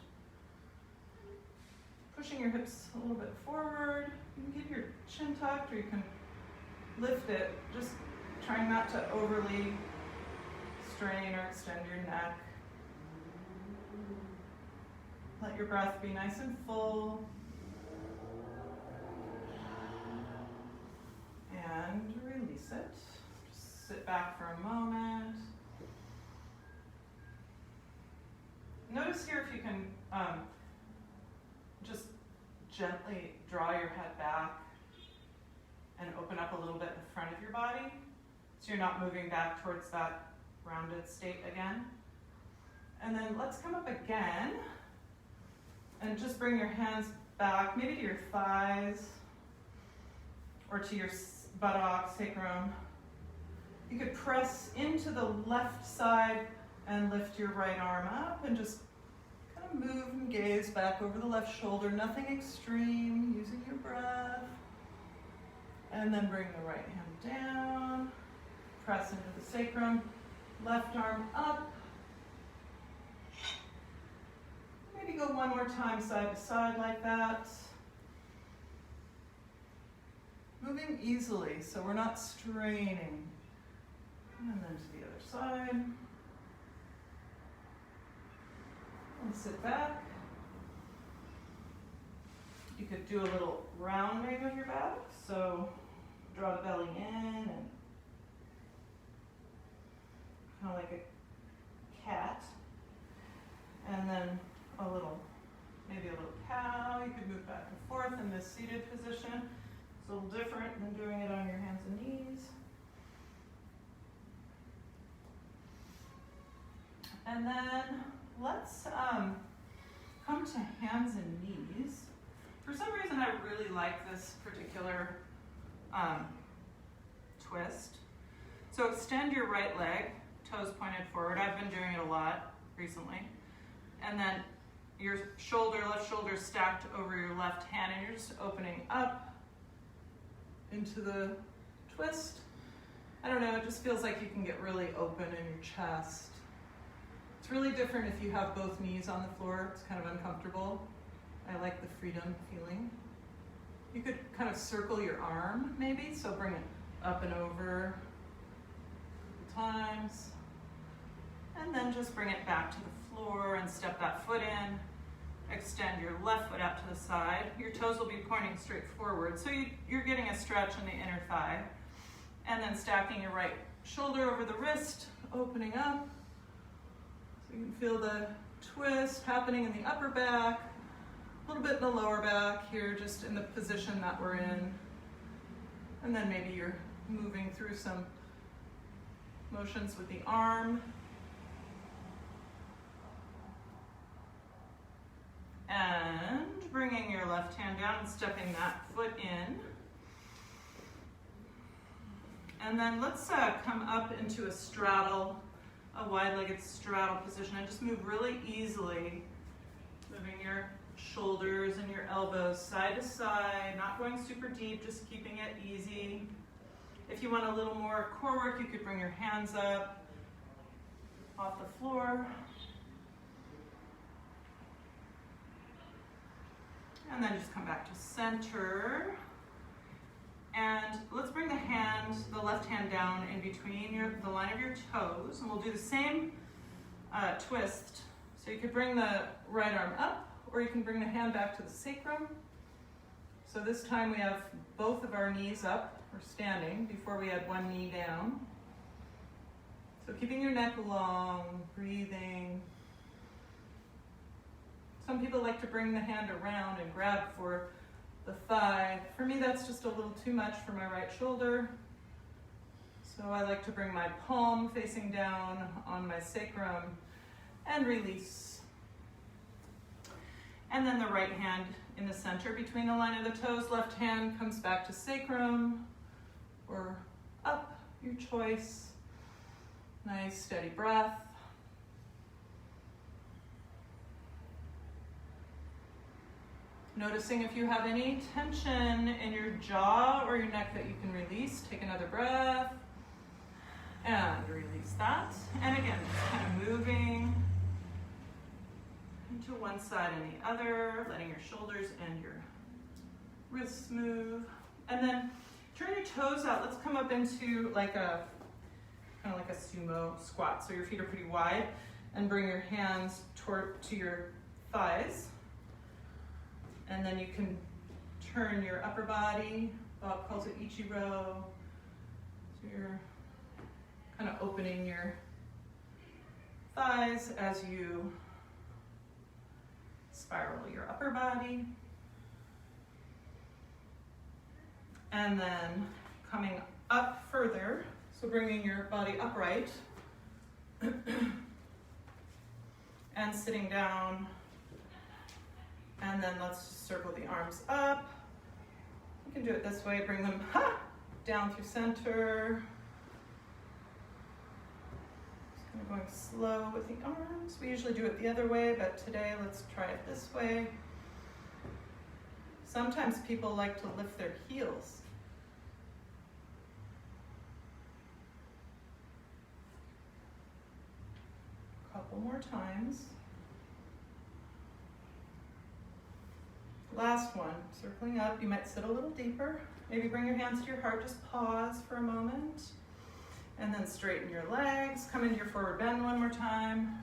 Speaker 1: Pushing your hips a little bit forward. You can keep your chin tucked or you can lift it, just trying not to overly strain or extend your neck. Let your breath be nice and full. And release it. Just sit back for a moment. Notice here if you can just gently draw your head back and open up a little bit in the front of your body so you're not moving back towards that rounded state again. And then let's come up again and just bring your hands back, maybe to your thighs or to your buttocks, sacrum. You could press into the left side and lift your right arm up and just kind of move and gaze back over the left shoulder. Nothing extreme, using your breath. And then bring the right hand down. Press into the sacrum. Left arm up. Maybe go one more time side to side like that. Moving easily, so we're not straining. And then to the other side. And sit back. You could do a little rounding of your back, so draw the belly in and kind of like a cat. And then maybe a little cow. You could move back and forth in this seated position. It's a little different than doing it on your hands and knees. And then let's come to hands and knees. For some reason, I really like this particular twist. So extend your right leg, toes pointed forward. I've been doing it a lot recently. And then your left shoulder stacked over your left hand, and you're just opening up into the twist. I don't know, it just feels like you can get really open in your chest. It's really different if you have both knees on the floor. It's kind of uncomfortable. I like the freedom feeling. You could kind of circle your arm maybe, so bring it up and over a couple times. And then just bring it back to the floor and step that foot in extend your left foot out to the side. Your toes will be pointing straight forward, so you're getting a stretch in the inner thigh. And then stacking your right shoulder over the wrist, opening up. So you can feel the twist happening in the upper back, a little bit in the lower back here, just in the position that we're in. And then maybe you're moving through some motions with the arm. And bringing your left hand down and stepping that foot in. And then let's come up into a straddle, a wide-legged straddle position, and just move really easily, moving your shoulders and your elbows side to side, not going super deep, just keeping it easy. If you want a little more core work, you could bring your hands up off the floor. And then just come back to center. And let's bring the left hand down in between the line of your toes. And we'll do the same twist. So you could bring the right arm up, or you can bring the hand back to the sacrum. So this time we have both of our knees up, or standing, before we had one knee down. So keeping your neck long, breathing. Some people like to bring the hand around and grab for the thigh. For me, that's just a little too much for my right shoulder. So I like to bring my palm facing down on my sacrum and release. And then the right hand in the center between the line of the toes. Left hand comes back to sacrum or up, your choice. Nice steady breath. Noticing if you have any tension in your jaw or your neck that you can release. Take another breath and release that. And again, just kind of moving into one side and the other, letting your shoulders and your wrists move. And then turn your toes out. Let's come up into like a kind of like a sumo squat. So your feet are pretty wide, and bring your hands to your thighs. And then you can turn your upper body. Bob calls it Ichiro. So you're kind of opening your thighs as you spiral your upper body. And then coming up further, so bringing your body upright and sitting down. And then let's just circle the arms up. You can do it this way, bring them down through center. Just kind of going slow with the arms. We usually do it the other way, but today let's try it this way. Sometimes people like to lift their heels. A couple more times. Last one, circling up. You might sit a little deeper. Maybe bring your hands to your heart, just pause for a moment. And then straighten your legs. Come into your forward bend one more time.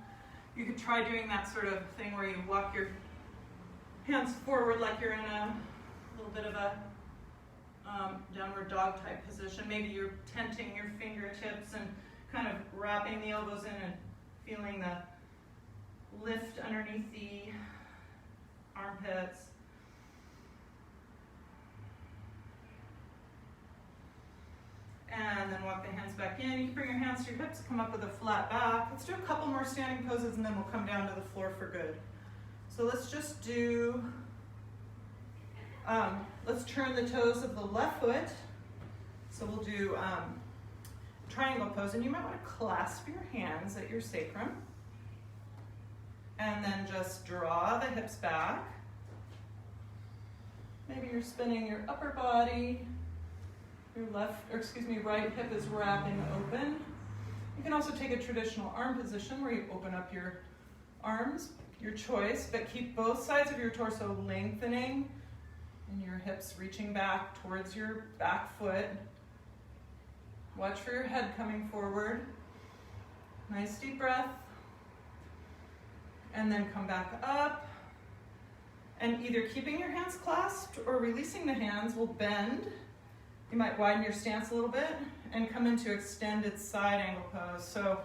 Speaker 1: You could try doing that sort of thing where you walk your hands forward like you're in a little bit of a downward dog type position. Maybe you're tenting your fingertips and kind of wrapping the elbows in and feeling the lift underneath the armpits. And then walk the hands back in. You can bring your hands to your hips, come up with a flat back. Let's do a couple more standing poses and then we'll come down to the floor for good. So let's just do, let's turn the toes of the left foot. So we'll do triangle pose, and you might want to clasp your hands at your sacrum. And then just draw the hips back. Maybe you're spinning your upper body. Your right hip is wrapping open. You can also take a traditional arm position where you open up your arms, your choice, but keep both sides of your torso lengthening and your hips reaching back towards your back foot. Watch for your head coming forward. Nice deep breath. And then come back up. And either keeping your hands clasped or releasing the hands will bend. You might widen your stance a little bit and come into extended side angle pose. So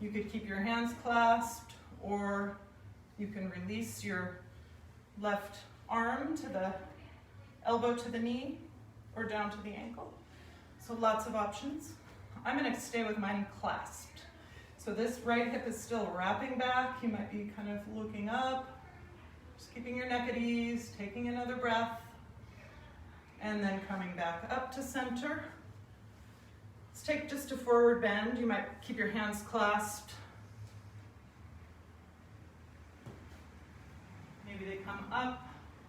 Speaker 1: you could keep your hands clasped, or you can release your left arm to the elbow to the knee or down to the ankle. So lots of options. I'm going to stay with mine clasped. So this right hip is still wrapping back. You might be kind of looking up, just keeping your neck at ease, taking another breath, and then coming back up to center. Let's take just a forward bend. You might keep your hands clasped. Maybe they come up,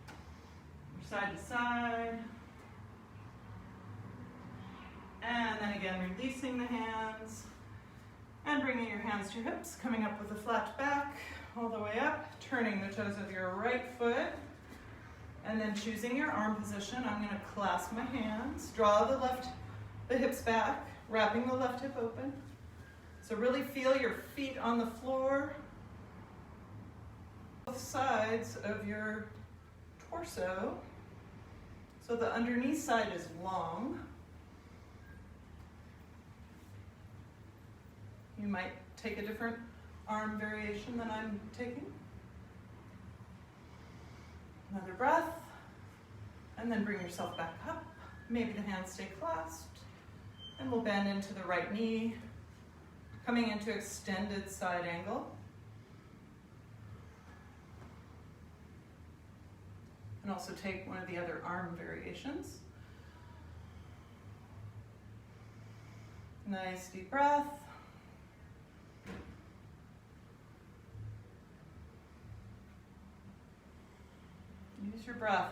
Speaker 1: or side to side. And then again, releasing the hands and bringing your hands to your hips, coming up with a flat back, all the way up, turning the toes of your right foot, and then choosing your arm position. I'm going to clasp my hands, draw the hips back, wrapping the left hip open. So really feel your feet on the floor, both sides of your torso. So the underneath side is long. You might take a different arm variation than I'm taking. Another breath, and then bring yourself back up. Maybe the hands stay clasped, and we'll bend into the right knee, coming into extended side angle. And also take one of the other arm variations. Nice deep breath. Use your breath.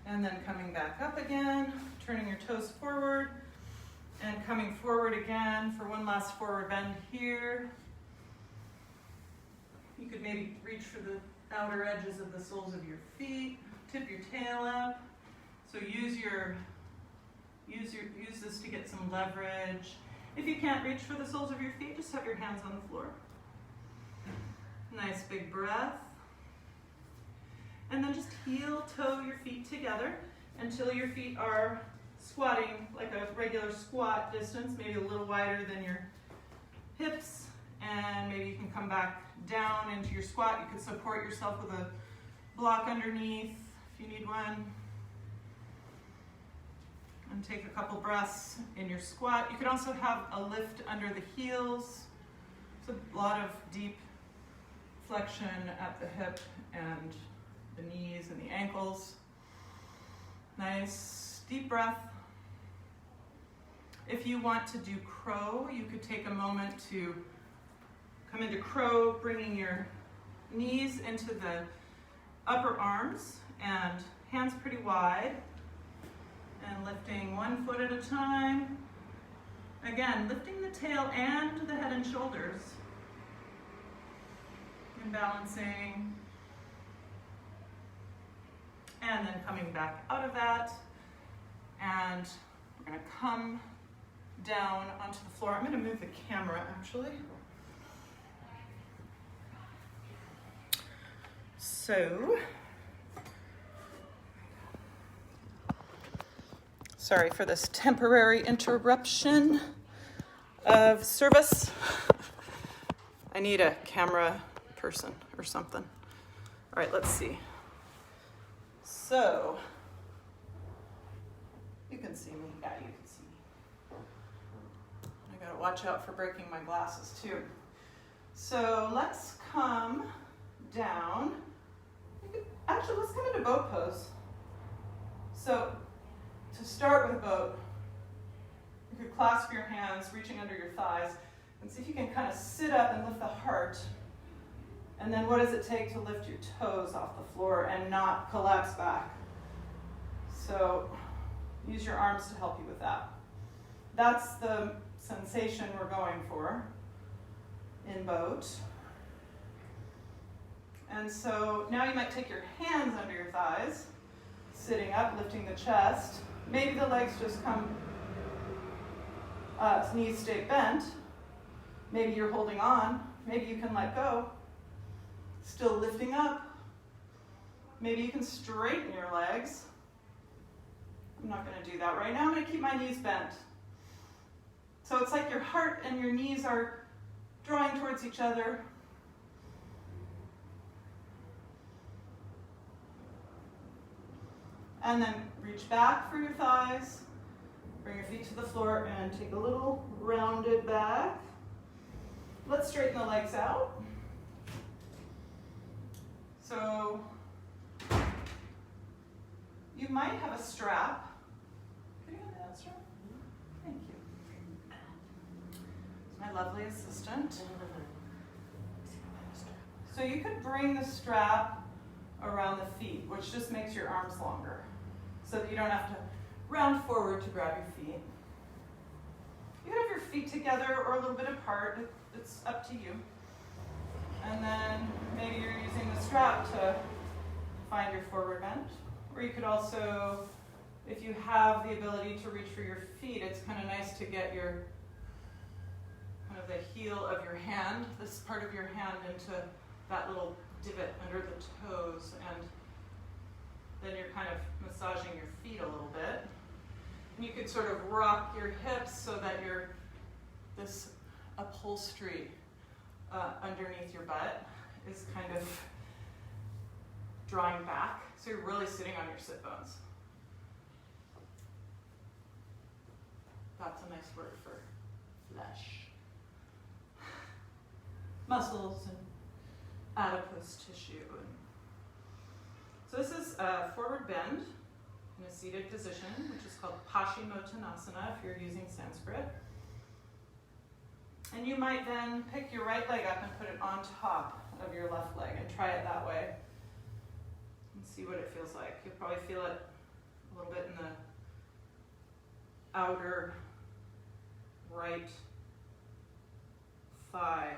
Speaker 1: And then coming back up again, turning your toes forward, and coming forward again for one last forward bend here. You could maybe reach for the outer edges of the soles of your feet, tip your tail up. So use this to get some leverage. If you can't reach for the soles of your feet, just have your hands on the floor. Nice big breath. And then just heel toe your feet together until your feet are squatting like a regular squat distance, maybe a little wider than your hips. And maybe you can come back down into your squat. You could support yourself with a block underneath if you need one. And take a couple breaths in your squat. You can also have a lift under the heels. It's a lot of deep flexion at the hip and the knees and the ankles. Nice deep breath. If you want to do crow, you could take a moment to come into crow, bringing your knees into the upper arms and hands pretty wide, and lifting one foot at a time. Again, lifting the tail and the head and shoulders, and balancing. And then coming back out of that, and we're going to come down onto the floor. I'm going to move the camera actually. So, sorry for this temporary interruption of service. I need a camera person or something. All right, let's see. So, you can see me. Yeah, you can see me. I gotta watch out for breaking my glasses too. So let's come down. Actually, let's come into boat pose. So, to start with boat, you could clasp your hands, reaching under your thighs, and see if you can kind of sit up and lift the heart. And then what does it take to lift your toes off the floor and not collapse back? So use your arms to help you with that. That's the sensation we're going for in boat. And so now you might take your hands under your thighs, sitting up, lifting the chest. Maybe the legs just come, knees stay bent. Maybe you're holding on. Maybe you can let go. Still lifting up. Maybe you can straighten your legs. I'm not going to do that right now. I'm going to keep my knees bent. So it's like your heart and your knees are drawing towards each other. And then reach back for your thighs. Bring your feet to the floor and take a little rounded back. Let's straighten the legs out. So you might have a strap. Could you hand me that strap? Thank you. It's my lovely assistant. So you could bring the strap around the feet, which just makes your arms longer, so that you don't have to round forward to grab your feet. You can have your feet together or a little bit apart. It's up to you. And then maybe you're using the strap to find your forward bend. Or you could also, if you have the ability to reach for your feet, it's kind of nice to get your, kind of the heel of your hand, this part of your hand, into that little divot under the toes, and then you're kind of massaging your feet a little bit. And you could sort of rock your hips so that this upholstery underneath your butt is kind of drawing back, so you're really sitting on your sit bones. That's a nice word for flesh. Muscles and adipose tissue. So this is a forward bend in a seated position, which is called Paschimottanasana if you're using Sanskrit. And you might then pick your right leg up and put it on top of your left leg and try it that way and see what it feels like. You'll probably feel it a little bit in the outer right thigh,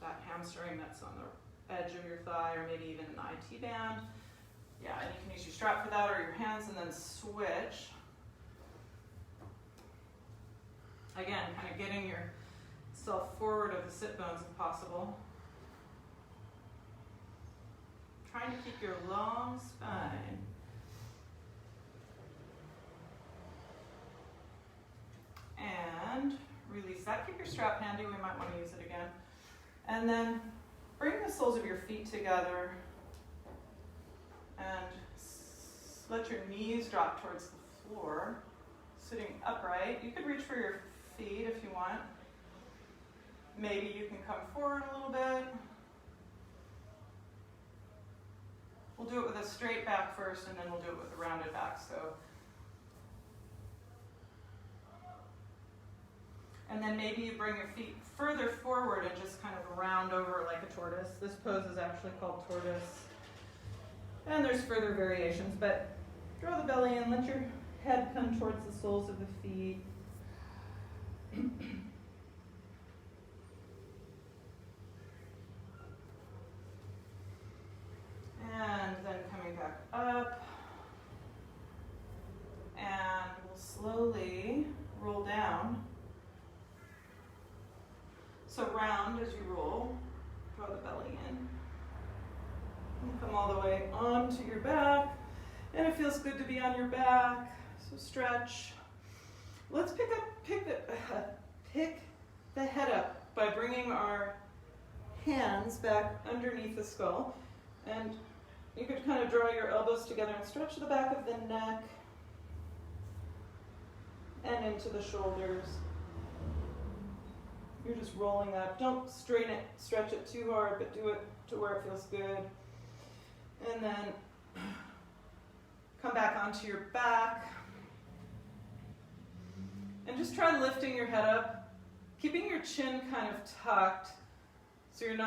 Speaker 1: that hamstring that's on the edge of your thigh, or maybe even an IT band. Yeah, and you can use your strap for that or your hands, and then switch. Again, kind of getting yourself forward of the sit bones if possible. Trying to keep your long spine. And release that. Keep your strap handy. We might want to use it again. And then bring the soles of your feet together and let your knees drop towards the floor, sitting upright. You could reach for your feet if you want. Maybe you can come forward a little bit. We'll do it with a straight back first, and then we'll do it with a rounded back. And then maybe you bring your feet further forward and just kind of round over like a tortoise. This pose is actually called tortoise. And there's further variations, but draw the belly in, let your head come towards the soles of the feet. And then coming back up. And we'll slowly roll down. So round as you roll, draw the belly in. And come all the way onto your back. And it feels good to be on your back, so stretch. Let's pick the head up by bringing our hands back underneath the skull. And you could kind of draw your elbows together and stretch the back of the neck and into the shoulders. You're just rolling up. Don't strain it, stretch it too hard, but do it to where it feels good. And then come back onto your back. And just try lifting your head up, keeping your chin kind of tucked so you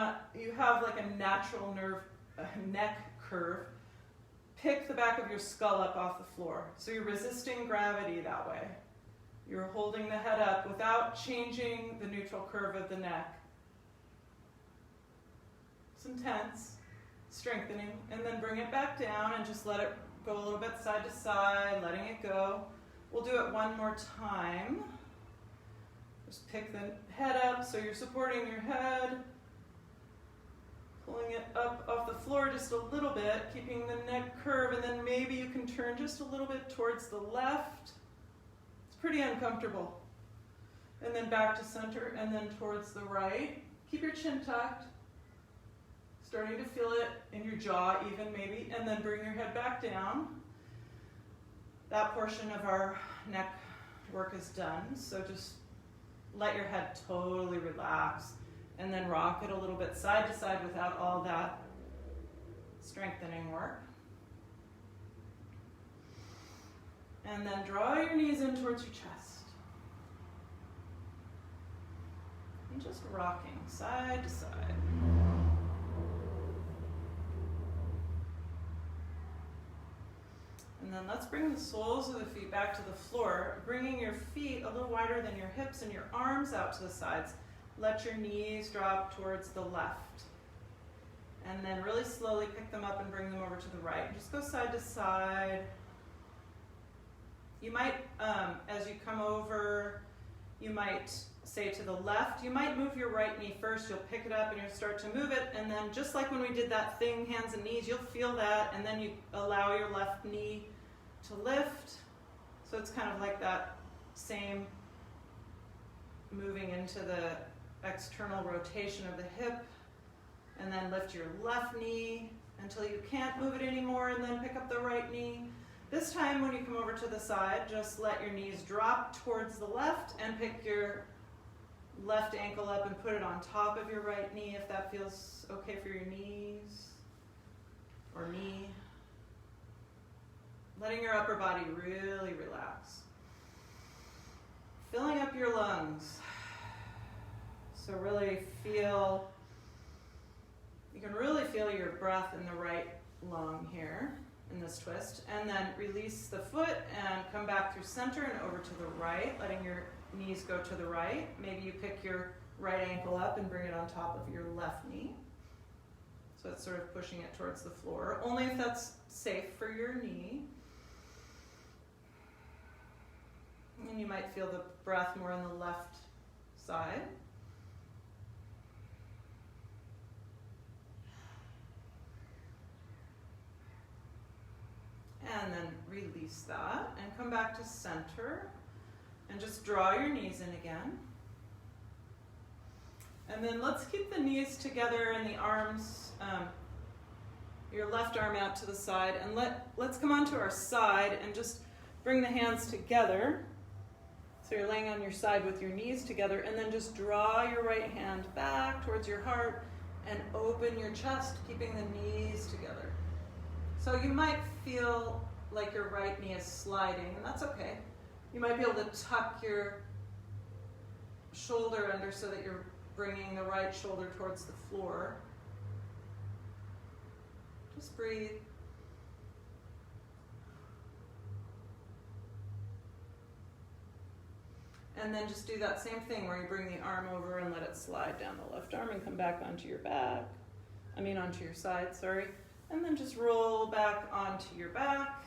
Speaker 1: have like a natural neck curve. Pick the back of your skull up off the floor. So you're resisting gravity that way. You're holding the head up without changing the neutral curve of the neck. It's intense, strengthening, and then bring it back down and just let it go a little bit side to side, letting it go. We'll do it one more time. Just pick the head up so you're supporting your head, pulling it up off the floor. floor just a little bit, keeping the neck curve, and then maybe you can turn just a little bit towards the left. It's pretty uncomfortable. And then back to center, and then towards the right. Keep your chin tucked. Starting to feel it in your jaw even maybe, and then bring your head back down. That portion of our neck work is done, so just let your head totally relax, and then rock it a little bit side to side without all that strengthening work. And then draw your knees in towards your chest. And just rocking side to side. And then let's bring the soles of the feet back to the floor, bringing your feet a little wider than your hips and your arms out to the sides. Let your knees drop towards the left. And then really slowly pick them up and bring them over to the right. Just go side to side. You might, as you come over, you might say to the left. You might move your right knee first. You'll pick it up and you'll start to move it. And then just like when we did that thing, hands and knees, you'll feel that. And then you allow your left knee to lift. So it's kind of like that same moving into the external rotation of the hip. And then lift your left knee until you can't move it anymore, and then pick up the right knee. This time when you come over to the side, just let your knees drop towards the left and pick your left ankle up and put it on top of your right knee if that feels okay for your knees or knee. Letting your upper body really relax. Filling up your lungs. So really feel, you can really feel your breath in the right lung here in this twist. And then release the foot and come back through center and over to the right, letting your knees go to the right. Maybe you pick your right ankle up and bring it on top of your left knee. So it's sort of pushing it towards the floor, only if that's safe for your knee. And you might feel the breath more on the left side. And then release that and come back to center and just draw your knees in again. And then let's keep the knees together and the arms, your left arm out to the side, and let's come onto our side and just bring the hands together. So you're laying on your side with your knees together, and then just draw your right hand back towards your heart and open your chest, keeping the knees together. So you might feel like your right knee is sliding, and that's okay. You might be able to tuck your shoulder under so that you're bringing the right shoulder towards the floor. Just breathe. And then just do that same thing where you bring the arm over and let it slide down the left arm and come back onto your back. Onto your side, sorry. And then just roll back onto your back.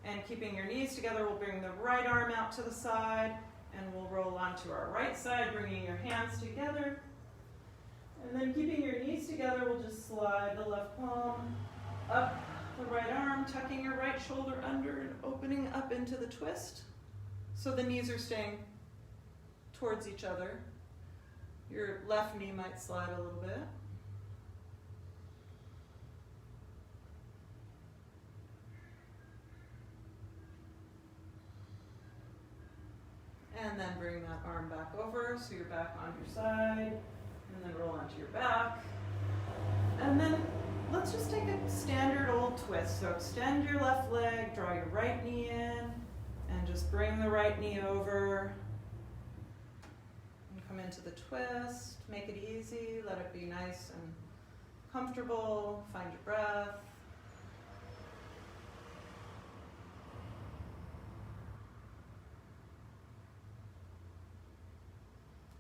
Speaker 1: And keeping your knees together, we'll bring the right arm out to the side, and we'll roll onto our right side, bringing your hands together. And then keeping your knees together, we'll just slide the left palm up the right arm, tucking your right shoulder under and opening up into the twist. So the knees are staying towards each other. Your left knee might slide a little bit. And then bring that arm back over so you're back on your side, and then roll onto your back. And then let's just take a standard old twist. So extend your left leg, draw your right knee in, and just bring the right knee over. And come into the twist. Make it easy, let it be nice and comfortable. Find your breath.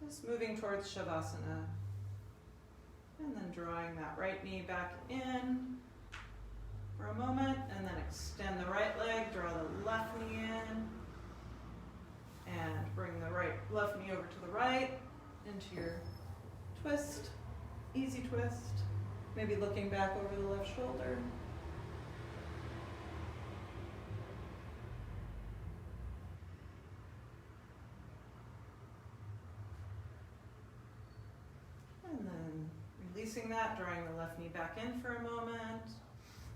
Speaker 1: Just moving towards Shavasana. And then drawing that right knee back in for a moment, and then extend the right leg, draw the left knee in, and bring the left knee over to the right into your twist, easy twist. Maybe looking back over the left shoulder. And then releasing that, drawing the left knee back in for a moment.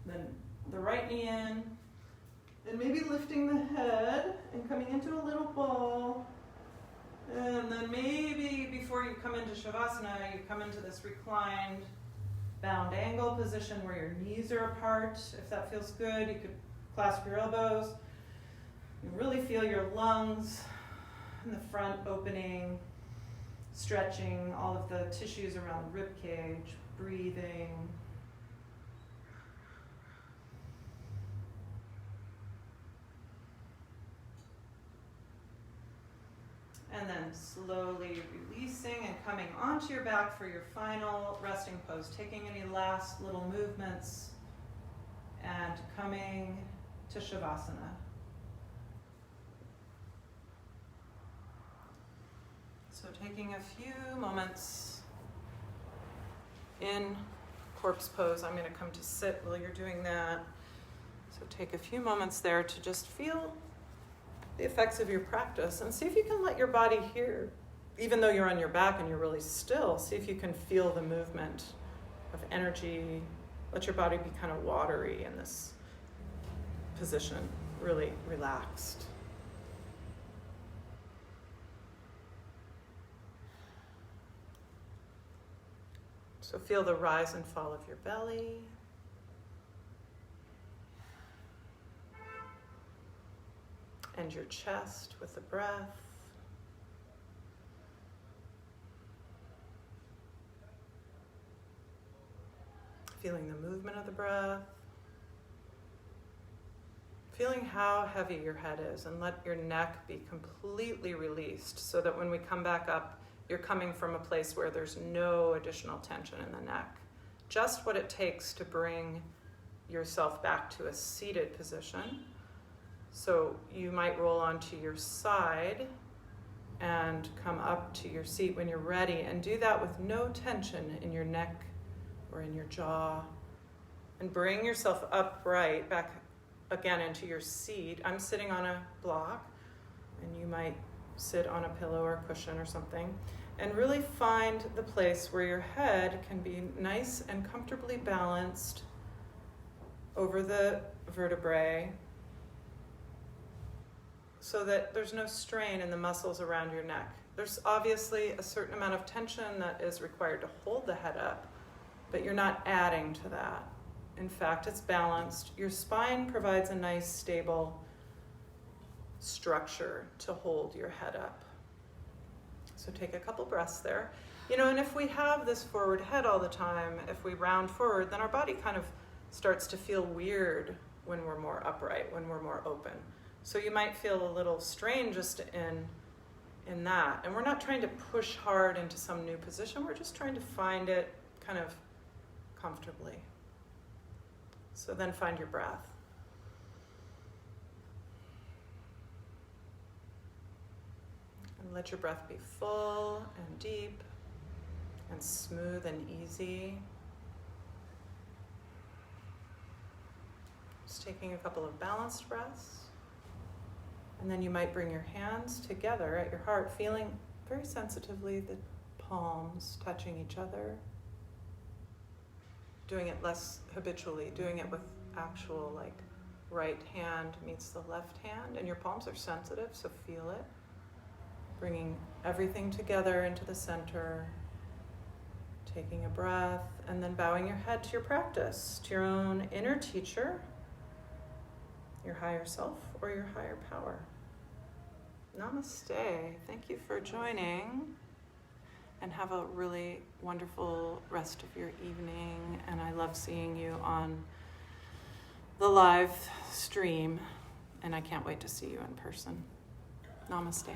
Speaker 1: Then the right knee in. And maybe lifting the head and coming into a little ball. And then maybe before you come into Shavasana, you come into this reclined bound angle position where your knees are apart. If that feels good, you could clasp your elbows. You really feel your lungs in the front opening, stretching all of the tissues around the rib cage, breathing. And then slowly releasing and coming onto your back for your final resting pose, taking any last little movements and coming to Shavasana. So taking a few moments in corpse pose. I'm going to come to sit while you're doing that. So take a few moments there to just feel the effects of your practice and see if you can let your body hear, even though you're on your back and you're really still, see if you can feel the movement of energy. Let your body be kind of watery in this position, really relaxed. So feel the rise and fall of your belly. And your chest with the breath. Feeling the movement of the breath. Feeling how heavy your head is, and let your neck be completely released so that when we come back up, you're coming from a place where there's no additional tension in the neck. Just what it takes to bring yourself back to a seated position. So you might roll onto your side and come up to your seat when you're ready, and do that with no tension in your neck or in your jaw. And bring yourself upright back again into your seat. I'm sitting on a block, and you might sit on a pillow or a cushion or something. And really find the place where your head can be nice and comfortably balanced over the vertebrae, so that there's no strain in the muscles around your neck. There's obviously a certain amount of tension that is required to hold the head up, but you're not adding to that. In fact, it's balanced. Your spine provides a nice, stable structure to hold your head up. So take a couple breaths there. And if we have this forward head all the time, if we round forward, then our body kind of starts to feel weird when we're more upright, when we're more open. So you might feel a little strain just in that. And we're not trying to push hard into some new position. We're just trying to find it kind of comfortably. So then find your breath. And let your breath be full and deep and smooth and easy. Just taking a couple of balanced breaths. And then you might bring your hands together at your heart, feeling very sensitively the palms touching each other. Doing it less habitually, doing it with actual right hand meets the left hand, and your palms are sensitive, so feel it. Bringing everything together into the center, taking a breath, and then bowing your head to your practice, to your own inner teacher, your higher self, or your higher power. Namaste. Thank you for joining, and have a really wonderful rest of your evening. And I love seeing you on the live stream, and I can't wait to see you in person. Namaste.